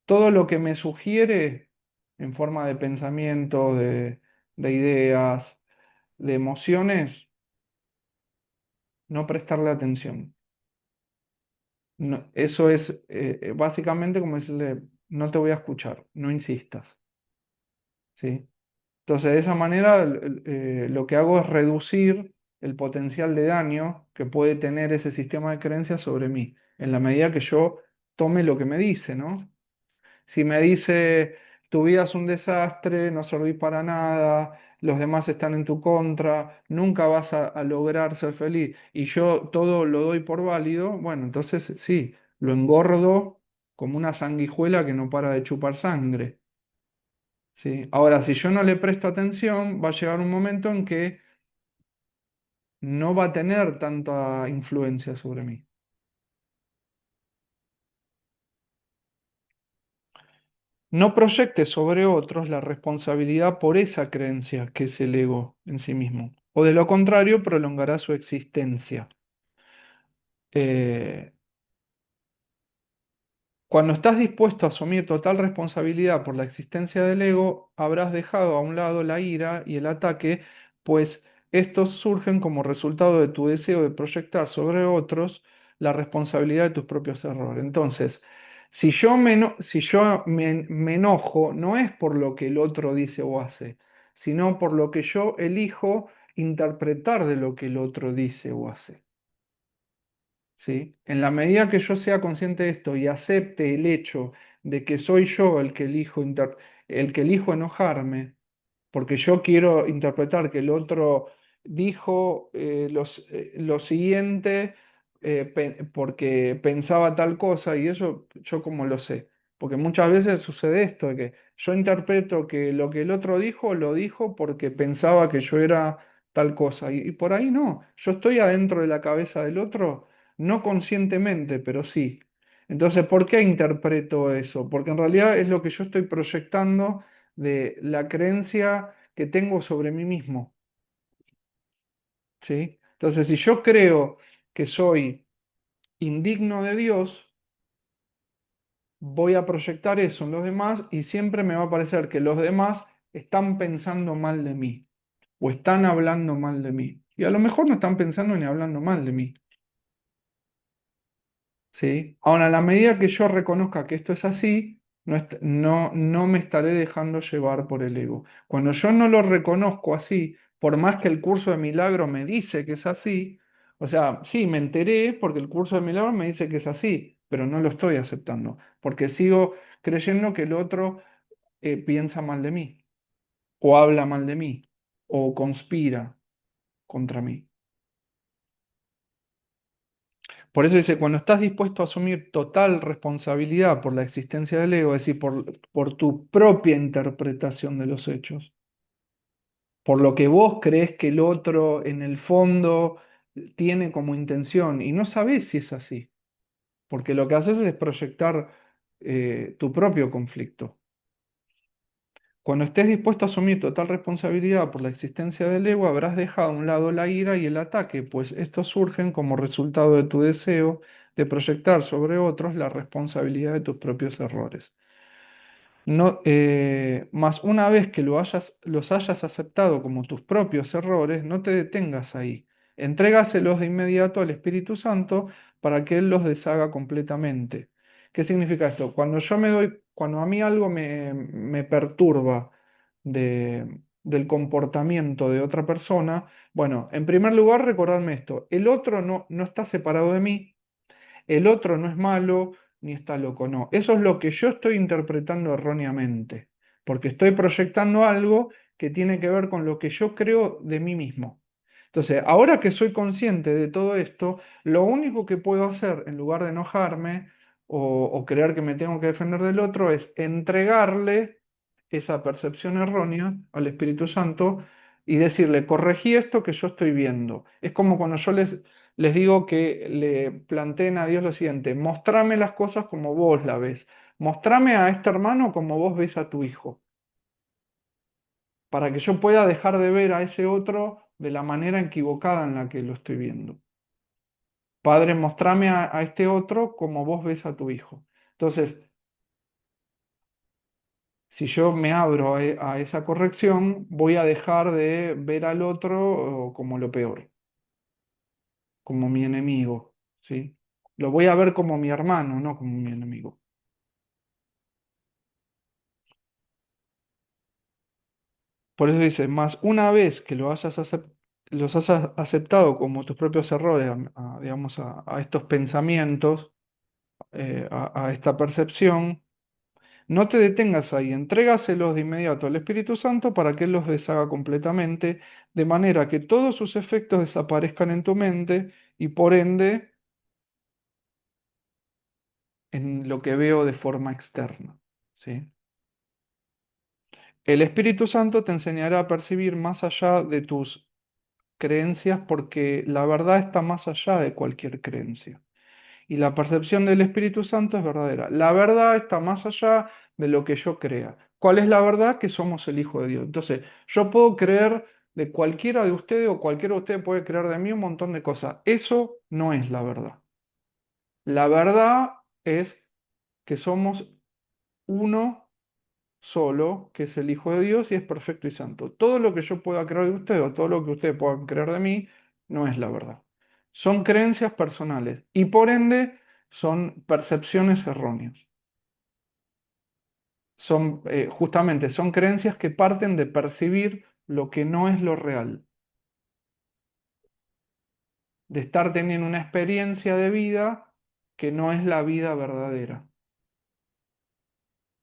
[SPEAKER 1] Todo lo que me sugiere en forma de pensamiento, de ideas, de emociones, no prestarle atención. Eso es básicamente como decirle, no te voy a escuchar, no insistas, ¿sí? Entonces, de esa manera, lo que hago es reducir el potencial de daño que puede tener ese sistema de creencias sobre mí, en la medida que yo tome lo que me dice, ¿no? Si me dice, tu vida es un desastre, no servís para nada, los demás están en tu contra, nunca vas a lograr ser feliz, y yo todo lo doy por válido, bueno, entonces sí, lo engordo como una sanguijuela que no para de chupar sangre, ¿sí? Ahora, si yo no le presto atención, va a llegar un momento en que no va a tener tanta influencia sobre mí. No proyectes sobre otros la responsabilidad por esa creencia que es el ego en sí mismo, o de lo contrario prolongará su existencia. Eh, Cuando estás dispuesto a asumir total responsabilidad por la existencia del ego, habrás dejado a un lado la ira y el ataque, pues estos surgen como resultado de tu deseo de proyectar sobre otros la responsabilidad de tus propios errores. Entonces, si yo me enojo, no es por lo que el otro dice o hace, sino por lo que yo elijo interpretar de lo que el otro dice o hace. ¿Sí? En la medida que yo sea consciente de esto y acepte el hecho de que soy yo el que elijo enojarme, porque yo quiero interpretar que el otro dijo lo siguiente porque pensaba tal cosa y eso yo como lo sé. Porque muchas veces sucede esto, de que yo interpreto que lo que el otro dijo lo dijo porque pensaba que yo era tal cosa. Y por ahí no, yo estoy adentro de la cabeza del otro, no conscientemente, pero sí. Entonces, ¿por qué interpreto eso? Porque en realidad es lo que yo estoy proyectando de la creencia que tengo sobre mí mismo, ¿sí? Entonces, si yo creo que soy indigno de Dios, voy a proyectar eso en los demás y siempre me va a parecer que los demás están pensando mal de mí o están hablando mal de mí. Y a lo mejor no están pensando ni hablando mal de mí. ¿Sí? Ahora, a la medida que yo reconozca que esto es así, no me estaré dejando llevar por el ego. Cuando yo no lo reconozco así, por más que el curso de milagro me dice que es así, o sea, sí, me enteré porque el curso de milagro me dice que es así, pero no lo estoy aceptando, porque sigo creyendo que el otro piensa mal de mí, o habla mal de mí, o conspira contra mí. Por eso dice, cuando estás dispuesto a asumir total responsabilidad por la existencia del ego, es decir, por tu propia interpretación de los hechos, por lo que vos crees que el otro en el fondo tiene como intención y no sabés si es así, porque lo que haces es proyectar tu propio conflicto. Cuando estés dispuesto a asumir total responsabilidad por la existencia del ego, habrás dejado a un lado la ira y el ataque, pues estos surgen como resultado de tu deseo de proyectar sobre otros la responsabilidad de tus propios errores. No, más una vez que los hayas aceptado como tus propios errores, no te detengas ahí. Entrégaselos de inmediato al Espíritu Santo para que Él los deshaga completamente. ¿Qué significa esto? Cuando a mí algo me perturba del comportamiento de otra persona, bueno, en primer lugar, recordarme esto: el otro no está separado de mí, el otro no es malo ni está loco, no. Eso es lo que yo estoy interpretando erróneamente, porque estoy proyectando algo que tiene que ver con lo que yo creo de mí mismo. Entonces, ahora que soy consciente de todo esto, lo único que puedo hacer, en lugar de enojarme o creer que me tengo que defender del otro, es entregarle esa percepción errónea al Espíritu Santo y decirle: corregí esto que yo estoy viendo. Es como cuando yo les digo que le planteen a Dios lo siguiente: mostrame las cosas como vos la ves, mostrame a este hermano como vos ves a tu hijo, para que yo pueda dejar de ver a ese otro de la manera equivocada en la que lo estoy viendo. Padre, mostrame a este otro como vos ves a tu hijo. Entonces, si yo me abro a esa corrección, voy a dejar de ver al otro como lo peor, como mi enemigo, ¿sí? Lo voy a ver como mi hermano, no como mi enemigo. Por eso dice: más una vez que los hayas aceptado como tus propios errores, digamos, a estos pensamientos, a esta percepción, no te detengas ahí, entrégaselos de inmediato al Espíritu Santo para que Él los deshaga completamente, de manera que todos sus efectos desaparezcan en tu mente y por ende en lo que veo de forma externa, ¿sí? El Espíritu Santo te enseñará a percibir más allá de tus creencias, porque la verdad está más allá de cualquier creencia. Y la percepción del Espíritu Santo es verdadera. La verdad está más allá de lo que yo crea. ¿Cuál es la verdad? Que somos el Hijo de Dios. Entonces, yo puedo creer de cualquiera de ustedes, o cualquiera de ustedes puede creer de mí un montón de cosas. Eso no es la verdad. La verdad es que somos uno solo, que es el Hijo de Dios y es perfecto y santo. Todo lo que yo pueda creer de ustedes, o todo lo que ustedes puedan creer de mí, no es la verdad. Son creencias personales y por ende son percepciones erróneas. Justamente son creencias que parten de percibir lo que no es lo real, de estar teniendo una experiencia de vida que no es la vida verdadera.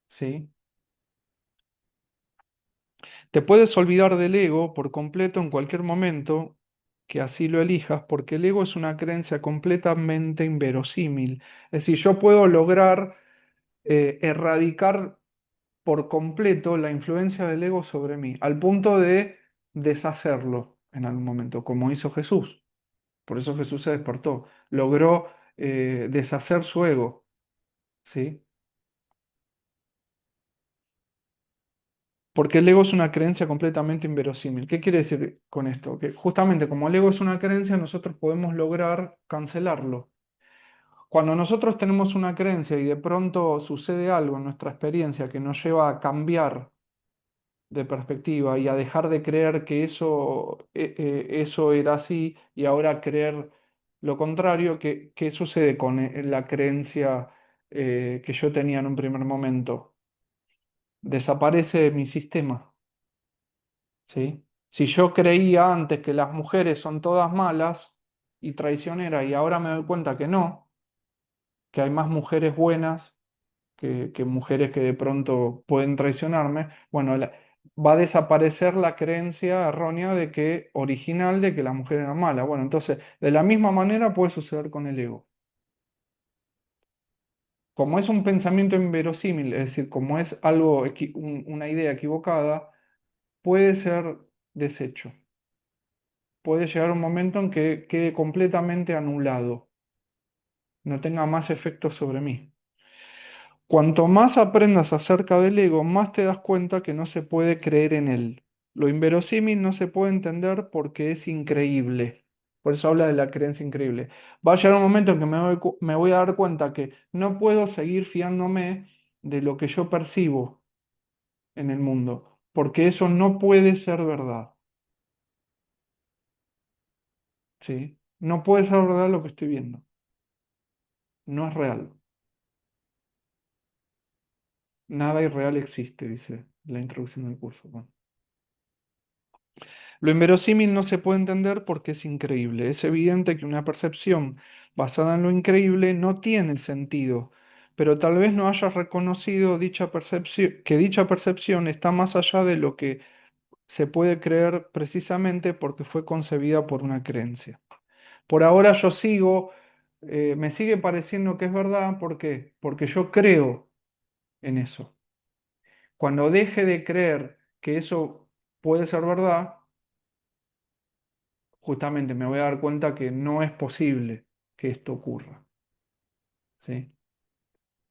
[SPEAKER 1] ¿Sí? Te puedes olvidar del ego por completo en cualquier momento que así lo elijas, porque el ego es una creencia completamente inverosímil. Es decir, yo puedo lograr erradicar por completo la influencia del ego sobre mí, al punto de deshacerlo en algún momento, como hizo Jesús. Por eso Jesús se despertó, logró deshacer su ego, ¿sí? Porque el ego es una creencia completamente inverosímil. ¿Qué quiere decir con esto? Que justamente como el ego es una creencia, nosotros podemos lograr cancelarlo. Cuando nosotros tenemos una creencia y de pronto sucede algo en nuestra experiencia que nos lleva a cambiar de perspectiva y a dejar de creer que eso era así y ahora creer lo contrario, ¿qué sucede con la creencia que yo tenía en un primer momento? Desaparece mi sistema, ¿sí? Si yo creía antes que las mujeres son todas malas y traicioneras y ahora me doy cuenta que no, que hay más mujeres buenas que mujeres que de pronto pueden traicionarme, bueno, va a desaparecer la creencia errónea original de que la mujer era mala. Bueno, entonces, de la misma manera puede suceder con el ego. Como es un pensamiento inverosímil, es decir, como es algo, una idea equivocada, puede ser deshecho. Puede llegar un momento en que quede completamente anulado, no tenga más efectos sobre mí. Cuanto más aprendas acerca del ego, más te das cuenta que no se puede creer en él. Lo inverosímil no se puede entender porque es increíble. Por eso habla de la creencia increíble. Va a llegar un momento en que me voy a dar cuenta que no puedo seguir fiándome de lo que yo percibo en el mundo, porque eso no puede ser verdad, ¿sí? No puede ser verdad lo que estoy viendo, no es real. Nada irreal existe, dice la introducción del curso. Bueno. Lo inverosímil no se puede entender porque es increíble. Es evidente que una percepción basada en lo increíble no tiene sentido, pero tal vez no hayas reconocido que dicha percepción está más allá de lo que se puede creer precisamente porque fue concebida por una creencia. Por ahora yo sigo, me sigue pareciendo que es verdad, ¿por qué? Porque yo creo en eso. Cuando deje de creer que eso puede ser verdad, justamente me voy a dar cuenta que no es posible que esto ocurra, ¿sí?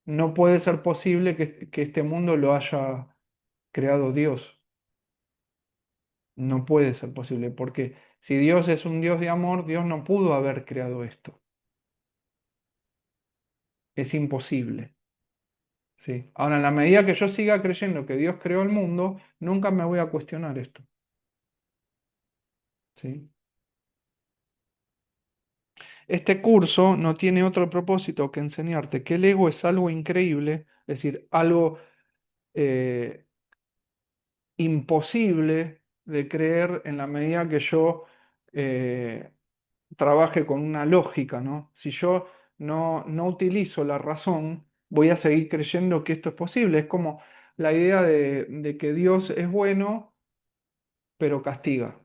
[SPEAKER 1] No puede ser posible que este mundo lo haya creado Dios. No puede ser posible, porque si Dios es un Dios de amor, Dios no pudo haber creado esto. Es imposible, ¿sí? Ahora, en la medida que yo siga creyendo que Dios creó el mundo, nunca me voy a cuestionar esto, ¿sí? Este curso no tiene otro propósito que enseñarte que el ego es algo increíble, es decir, algo eh, imposible de creer en la medida que yo eh, trabaje con una lógica, ¿no? Si yo no utilizo la razón, voy a seguir creyendo que esto es posible. Es como la idea de que Dios es bueno, pero castiga.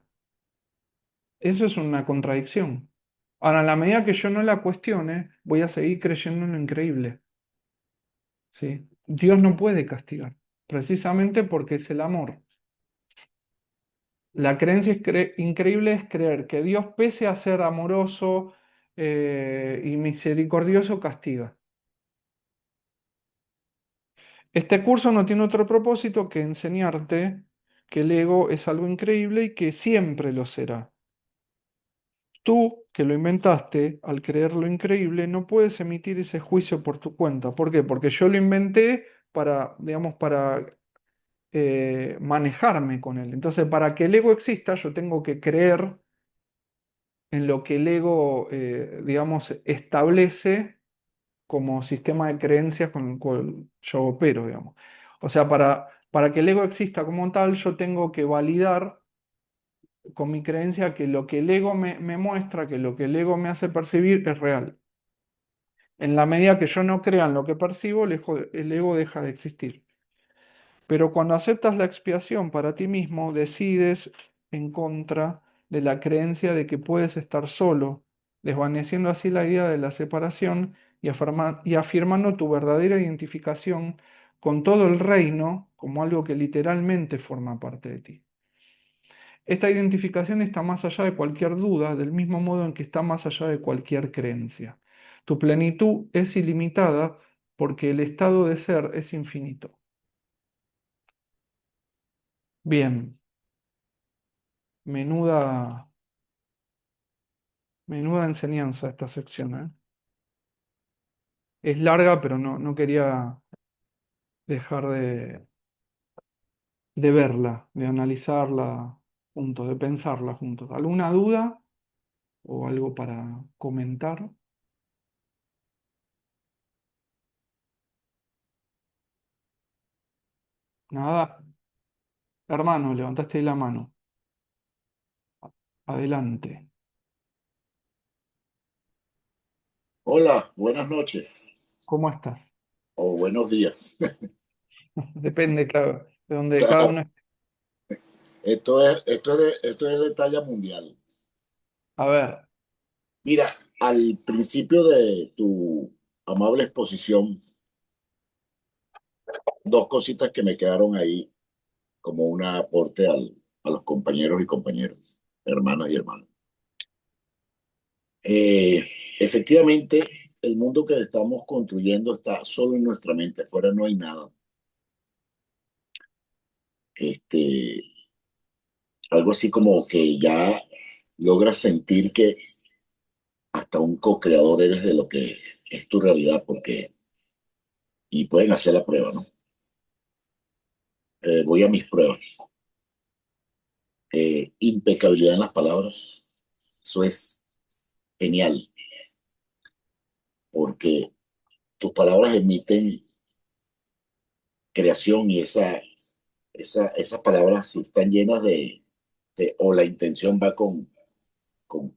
[SPEAKER 1] Eso es una contradicción. Ahora, en la medida que yo no la cuestione, voy a seguir creyendo en lo increíble, ¿sí? Dios no puede castigar, precisamente porque es el amor. La creencia increíble es creer que Dios, pese a ser amoroso y misericordioso, castiga. Este curso no tiene otro propósito que enseñarte que el ego es algo increíble y que siempre lo será. Tú, que lo inventaste, al creer lo increíble, no puedes emitir ese juicio por tu cuenta. ¿Por qué? Porque yo lo inventé para, digamos, para manejarme con él. Entonces, para que el ego exista, yo tengo que creer en lo que el ego, digamos, establece como sistema de creencias con el cual yo opero, digamos. O sea, para que el ego exista como tal, yo tengo que validar con mi creencia que lo que el ego me muestra, que lo que el ego me hace percibir es real. En la medida que yo no crea en lo que percibo, el ego deja de existir. Pero cuando aceptas la expiación para ti mismo, decides en contra de la creencia de que puedes estar solo, desvaneciendo así la idea de la separación y afirmando tu verdadera identificación con todo el reino como algo que literalmente forma parte de ti. Esta identificación está más allá de cualquier duda, del mismo modo en que está más allá de cualquier creencia. Tu plenitud es ilimitada porque el estado de ser es infinito. Bien, menuda, menuda enseñanza esta sección, ¿eh? Es larga, pero no quería dejar de verla, de analizarla juntos, de pensarla juntos. ¿Alguna duda o algo para comentar? Nada, hermano, levantaste ahí la mano. Adelante.
[SPEAKER 7] Hola, buenas noches
[SPEAKER 1] ¿Cómo estás?
[SPEAKER 7] o buenos días.
[SPEAKER 1] Depende, claro, de donde cada
[SPEAKER 7] Claro,
[SPEAKER 1] uno esté.
[SPEAKER 7] esto es de talla mundial.
[SPEAKER 1] A ver,
[SPEAKER 7] Mira, al principio de tu amable exposición, dos cositas que me quedaron ahí como un aporte a los compañeros y compañeras, hermanas y hermanos. Eh, Efectivamente, el mundo que estamos construyendo está solo en nuestra mente, afuera no hay nada. Este, algo así como que ya logras sentir que hasta un co-creador eres de lo que es tu realidad, porque, y pueden hacer la prueba, ¿no? Voy a mis pruebas. Impecabilidad en las palabras, eso es genial, porque tus palabras emiten creación y esas palabras si están llenas o la intención va con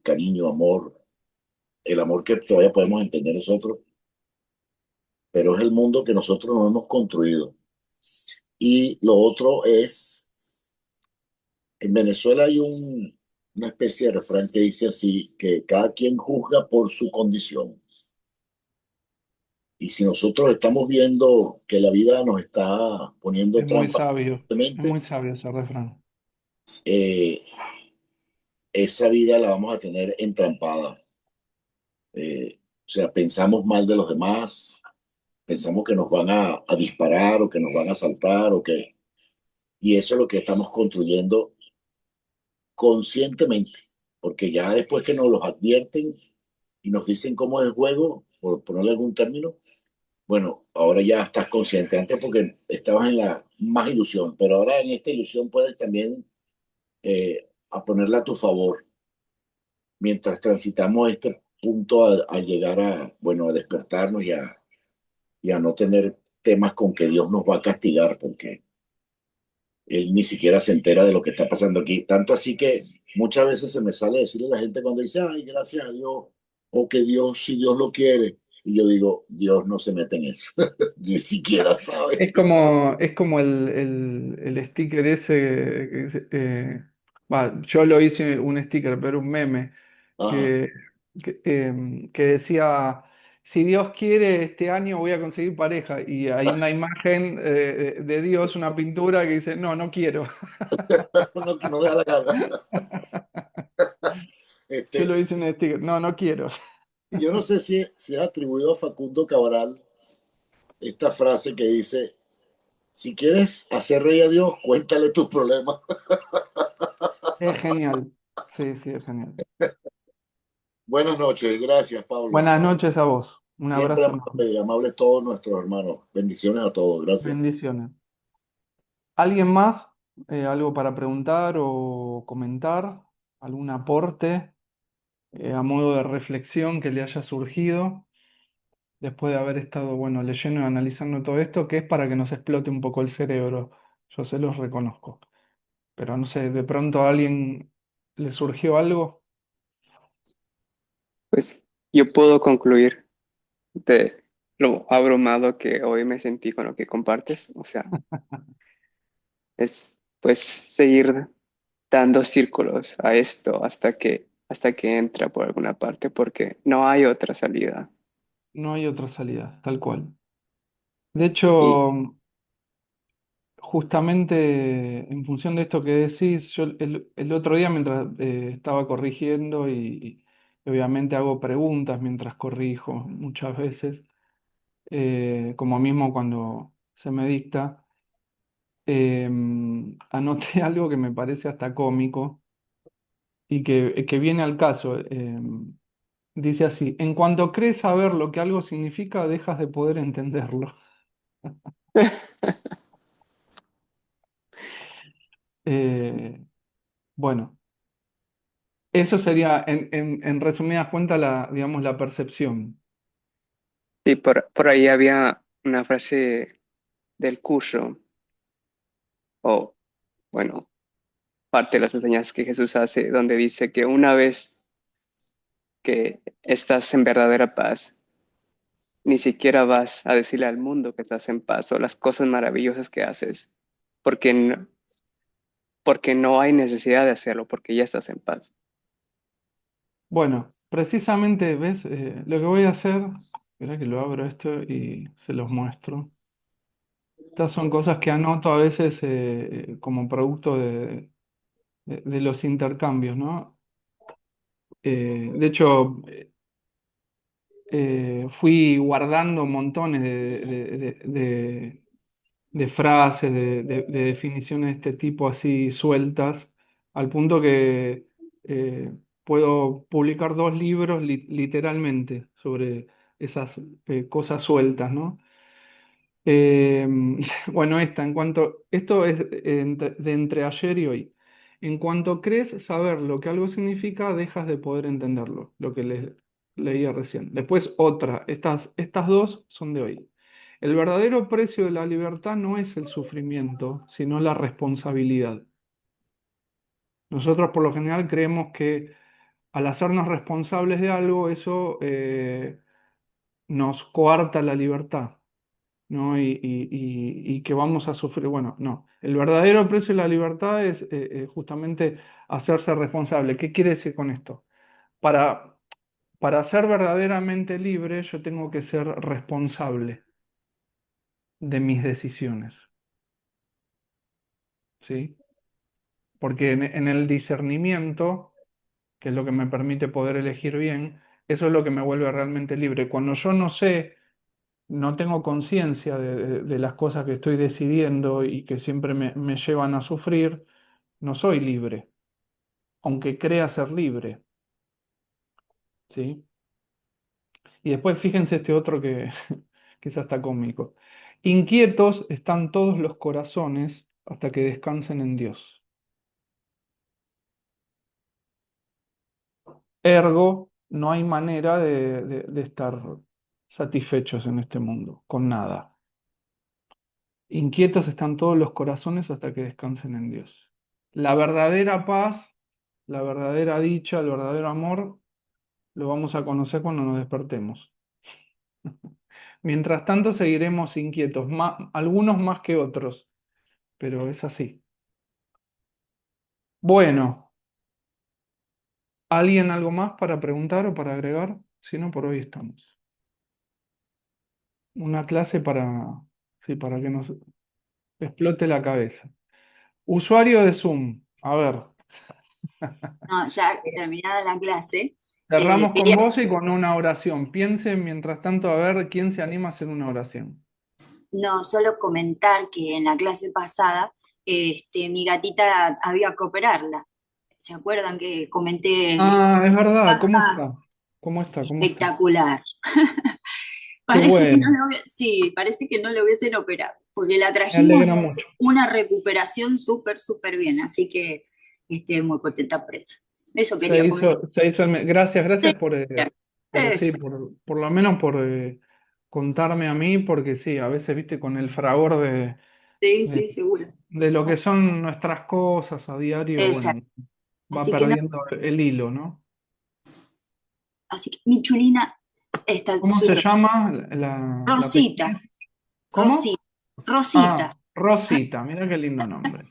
[SPEAKER 7] cariño, amor, el amor que todavía podemos entender nosotros, pero es el mundo que nosotros nos hemos construido. Y lo otro es, en Venezuela hay una especie de refrán que dice así, que cada quien juzga por su condición. Y si nosotros estamos viendo que la vida nos está poniendo trampas,
[SPEAKER 1] es muy sabio ese refrán.
[SPEAKER 7] eh, esa vida la vamos a tener entrampada. O sea, pensamos mal de los demás, pensamos que nos van a disparar o que nos van a asaltar y eso es lo que estamos construyendo conscientemente, porque ya después que nos los advierten y nos dicen cómo es el juego, por ponerle algún término, bueno, ahora ya estás consciente, antes porque estabas en la más ilusión, pero ahora en esta ilusión puedes también a ponerla a tu favor mientras transitamos este punto a llegar bueno, a despertarnos y a no tener temas con que Dios nos va a castigar, porque Él ni siquiera se entera de lo que está pasando aquí. Tanto así que muchas veces se me sale decirle a la gente cuando dice, ay, gracias a Dios, o que Dios, si Dios lo quiere. Y yo digo, Dios no se mete en eso, ni siquiera sabe.
[SPEAKER 1] Es como el sticker ese, yo lo hice un sticker, pero un meme,
[SPEAKER 7] Ajá.
[SPEAKER 1] que, que decía, si Dios quiere, este año voy a conseguir pareja. Y hay una imagen de Dios, una pintura que dice, no, no quiero.
[SPEAKER 7] No, que no me da la gana.
[SPEAKER 1] Yo lo
[SPEAKER 7] Este,
[SPEAKER 1] hice en un sticker, no, no quiero.
[SPEAKER 7] yo no sé si es atribuido a Facundo Cabral esta frase que dice, si quieres hacer reír a Dios, cuéntale tus problemas.
[SPEAKER 1] Es genial. Sí, sí, es genial.
[SPEAKER 7] Buenas noches, gracias, Pablo.
[SPEAKER 1] Buenas noches a vos. Un
[SPEAKER 7] Siempre
[SPEAKER 1] abrazo enorme.
[SPEAKER 7] amable, amable todos nuestros hermanos. Bendiciones a todos, gracias.
[SPEAKER 1] Bendiciones. ¿Alguien más? ¿Algo para preguntar o comentar? ¿Algún aporte a modo de reflexión que le haya surgido después de haber estado, bueno, leyendo y analizando todo esto, que es para que nos explote un poco el cerebro? Yo se los reconozco. Pero no sé, de pronto a alguien le surgió algo.
[SPEAKER 3] Pues yo puedo concluir de lo abrumado que hoy me sentí con lo que compartes. O sea, es pues seguir dando círculos a esto hasta que entra por alguna parte, porque no hay otra salida.
[SPEAKER 1] No hay otra salida, tal cual. De
[SPEAKER 7] Y
[SPEAKER 1] hecho, justamente en función de esto que decís, yo el otro día mientras estaba corrigiendo y obviamente hago preguntas mientras corrijo muchas veces, como mismo cuando se me dicta, anoté algo que me parece hasta cómico y que viene al caso. Dice así, en cuanto crees saber lo que algo significa, dejas de poder entenderlo. Eh, bueno. Eso sería, en resumidas cuentas, digamos, la percepción.
[SPEAKER 3] Sí, por ahí había una frase del curso, o bueno, parte de las enseñanzas que Jesús hace, donde dice que una vez que estás en verdadera paz, ni siquiera vas a decirle al mundo que estás en paz o las cosas maravillosas que haces, porque porque no hay necesidad de hacerlo, porque ya estás en paz.
[SPEAKER 1] Bueno, precisamente, ¿ves? Lo que voy a hacer, espera que lo abro esto y se los muestro. Estas son cosas que anoto a veces como producto de los intercambios, ¿no? De hecho, fui guardando montones de frases, de definiciones de este tipo así sueltas, al punto que puedo publicar 2 libros literalmente sobre esas cosas sueltas, ¿no? Eh, bueno, esto es de entre ayer y hoy. En cuanto crees saber lo que algo significa, dejas de poder entenderlo, lo que leía recién. Después otra, estas dos son de hoy. El verdadero precio de la libertad no es el sufrimiento, sino la responsabilidad. Nosotros por lo general creemos que al hacernos responsables de algo, eso nos coarta la libertad. ¿No? Y que vamos a sufrir. Bueno, no. El verdadero precio de la libertad es justamente hacerse responsable. ¿Qué quiere decir con esto? Para, para ser verdaderamente libre, yo tengo que ser responsable de mis decisiones, ¿sí? Porque en el discernimiento, que es lo que me permite poder elegir bien, eso es lo que me vuelve realmente libre. Cuando yo no sé, no tengo conciencia de las cosas que estoy decidiendo y que siempre me llevan a sufrir, no soy libre, aunque crea ser libre, ¿sí? Y después fíjense este otro que quizás está cómico. Inquietos están todos los corazones hasta que descansen en Dios. Ergo, no hay manera de estar satisfechos en este mundo, con nada. Inquietos están todos los corazones hasta que descansen en Dios. La verdadera paz, la verdadera dicha, el verdadero amor, lo vamos a conocer cuando nos despertemos. Mientras tanto, seguiremos inquietos, algunos más que otros, pero es así. Bueno, ¿alguien algo más para preguntar o para agregar? Si no, por hoy estamos. Una clase sí, para que nos explote la cabeza. Usuario de Zoom, a ver,
[SPEAKER 6] No, ya terminada la clase,
[SPEAKER 1] cerramos con
[SPEAKER 6] quería,
[SPEAKER 1] vos y con una oración. Piensen mientras tanto a ver quién se anima a hacer una oración.
[SPEAKER 6] no, solo comentar que en la clase pasada, mi gatita había que operarla. ¿Se acuerdan que comenté?
[SPEAKER 1] Ah, es verdad, ¿cómo
[SPEAKER 6] Ah,
[SPEAKER 1] está? ¿Cómo está? ¿Cómo está?
[SPEAKER 6] espectacular.
[SPEAKER 1] Qué
[SPEAKER 6] Parece que no
[SPEAKER 1] bueno,
[SPEAKER 6] sí, parece que no lo hubiesen operado, porque la
[SPEAKER 1] me
[SPEAKER 6] trajimos y
[SPEAKER 1] alegra
[SPEAKER 6] hace
[SPEAKER 1] mucho.
[SPEAKER 6] una recuperación súper, súper bien, así que muy contenta por eso. Eso quería comentar.
[SPEAKER 1] Gracias, gracias sí,
[SPEAKER 6] Eso,
[SPEAKER 1] por lo menos por contarme a mí, porque sí, a veces, viste, con el fragor
[SPEAKER 6] sí,
[SPEAKER 1] de,
[SPEAKER 6] sí, seguro.
[SPEAKER 1] de lo que son nuestras cosas a diario,
[SPEAKER 6] Exacto.
[SPEAKER 1] bueno, va
[SPEAKER 6] Así que no,
[SPEAKER 1] perdiendo el hilo, ¿no?
[SPEAKER 6] así que mi chulina está
[SPEAKER 1] ¿Cómo se
[SPEAKER 6] súper.
[SPEAKER 1] llama la
[SPEAKER 6] Rosita,
[SPEAKER 1] pequeña? ¿Cómo?
[SPEAKER 6] Rosita, Rosita.
[SPEAKER 1] Ah, Rosita, mira qué lindo nombre.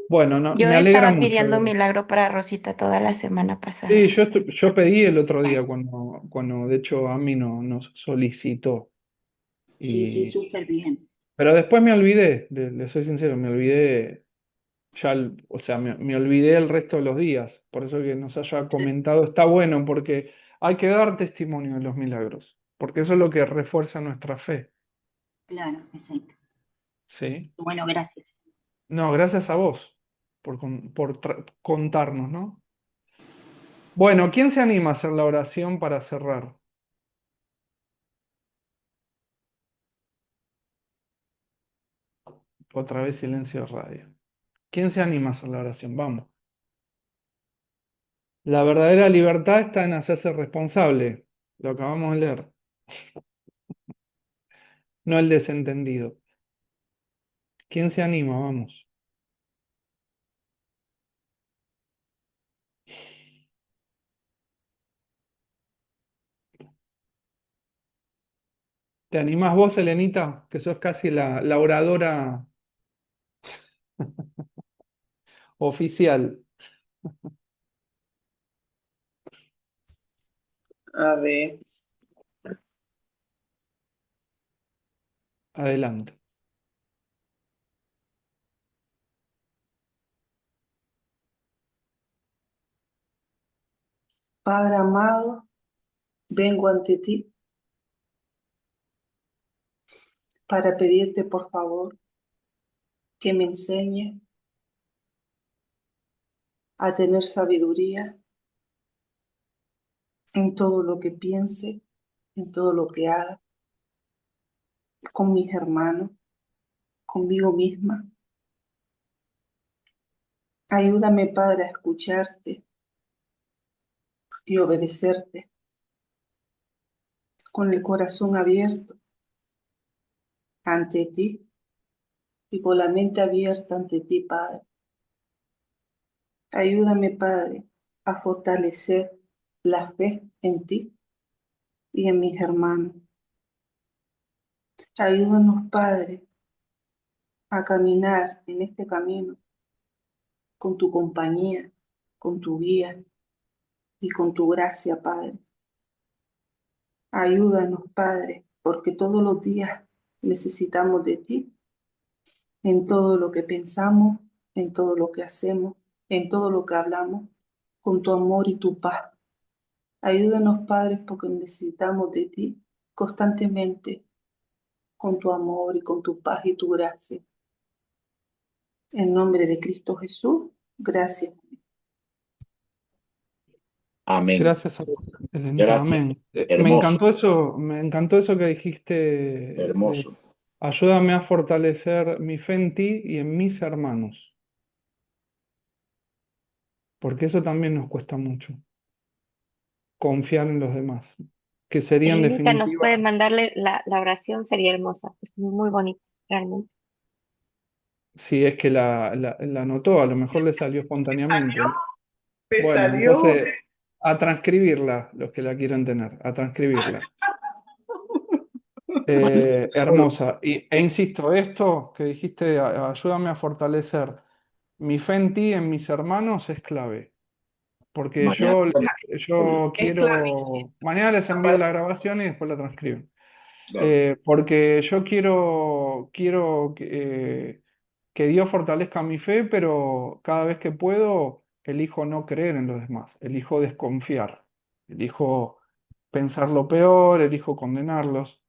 [SPEAKER 1] Bueno, no,
[SPEAKER 2] Yo
[SPEAKER 1] me alegra
[SPEAKER 2] estaba
[SPEAKER 1] mucho.
[SPEAKER 2] pidiendo un milagro para Rosita toda la semana
[SPEAKER 1] Sí,
[SPEAKER 2] pasada.
[SPEAKER 1] yo pedí el otro día cuando de hecho a mí nos solicitó.
[SPEAKER 6] Sí, sí,
[SPEAKER 1] Y,
[SPEAKER 6] súper bien.
[SPEAKER 1] pero después me olvidé, le soy sincero, me olvidé ya, o sea, me olvidé el resto de los días. Por eso que nos haya comentado está bueno, porque hay que dar testimonio de los milagros, porque eso es lo que refuerza nuestra fe,
[SPEAKER 6] Claro, exacto.
[SPEAKER 1] ¿sí?
[SPEAKER 6] Bueno, gracias.
[SPEAKER 1] No, gracias a vos por contarnos, ¿no? Bueno, ¿quién se anima a hacer la oración para cerrar? Otra vez silencio de radio. ¿Quién se anima a hacer la oración? Vamos. La verdadera libertad está en hacerse responsable. Lo acabamos de leer. No el desentendido. ¿Quién se anima? Vamos. ¿Te animás vos, Elenita? Que sos casi la oradora oficial.
[SPEAKER 4] A ver,
[SPEAKER 1] Adelante.
[SPEAKER 4] Padre amado, vengo ante ti para pedirte por favor que me enseñes a tener sabiduría en todo lo que piense, en todo lo que haga, con mis hermanos, conmigo misma. Ayúdame, Padre, a escucharte y obedecerte con el corazón abierto ante ti y con la mente abierta ante ti, Padre. Ayúdame, Padre, a fortalecer la fe en ti y en mis hermanos. Ayúdanos, Padre, a caminar en este camino con tu compañía, con tu guía y con tu gracia, Padre. Ayúdanos, Padre, porque todos los días necesitamos de ti en todo lo que pensamos, en todo lo que hacemos, en todo lo que hablamos, con tu amor y tu paz. Ayúdanos, Padre, porque necesitamos de ti constantemente, con tu amor y con tu paz y tu gracia. En nombre de Cristo Jesús, gracias.
[SPEAKER 7] Amén.
[SPEAKER 1] Gracias a vos, Elenita.
[SPEAKER 7] Gracias.
[SPEAKER 1] Amén.
[SPEAKER 7] Hermoso,
[SPEAKER 1] Me encantó eso que dijiste
[SPEAKER 7] hermoso.
[SPEAKER 1] ayúdame a fortalecer mi fe en ti y en mis hermanos, porque eso también nos cuesta mucho, confiar en los demás, que sería en
[SPEAKER 8] Elenita nos
[SPEAKER 1] definitiva,
[SPEAKER 8] puede mandarle la oración, sería hermosa. Es muy bonita, realmente.
[SPEAKER 1] si es que la anotó, a lo mejor le salió
[SPEAKER 4] Salió,
[SPEAKER 1] espontáneamente.
[SPEAKER 4] me
[SPEAKER 1] Bueno,
[SPEAKER 4] salió.
[SPEAKER 1] entonces a transcribirla, los que la quieran tener, a transcribirla. Hermosa. E insisto, esto que dijiste, ayúdame a fortalecer mi fe en ti, en mis hermanos, es clave. Porque
[SPEAKER 7] Mañana
[SPEAKER 1] yo
[SPEAKER 4] Es clarísimo.
[SPEAKER 1] quiero, mañana les envío la grabación y después la transcriben.
[SPEAKER 7] claro,
[SPEAKER 1] Porque yo quiero que Dios fortalezca mi fe, pero cada vez que puedo, elijo no creer en los demás, elijo desconfiar, elijo pensar lo peor, elijo condenarlos.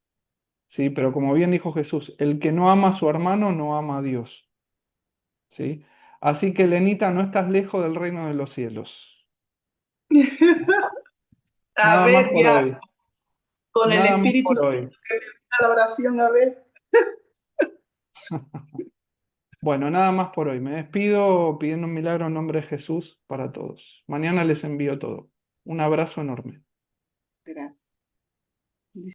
[SPEAKER 1] Sí, pero como bien dijo Jesús, el que no ama a su hermano no ama a Dios. ¿Sí? Así que, Lenita, no estás lejos del reino de los cielos.
[SPEAKER 4] A
[SPEAKER 1] Nada más
[SPEAKER 4] ver,
[SPEAKER 1] por
[SPEAKER 4] ya,
[SPEAKER 1] hoy.
[SPEAKER 4] con el
[SPEAKER 1] Nada más
[SPEAKER 4] Espíritu
[SPEAKER 1] por
[SPEAKER 4] Santo,
[SPEAKER 1] hoy.
[SPEAKER 4] la oración, a ver.
[SPEAKER 1] Bueno, nada más por hoy. Me despido pidiendo un milagro en nombre de Jesús para todos. Mañana les envío todo. Un abrazo enorme.
[SPEAKER 4] Gracias.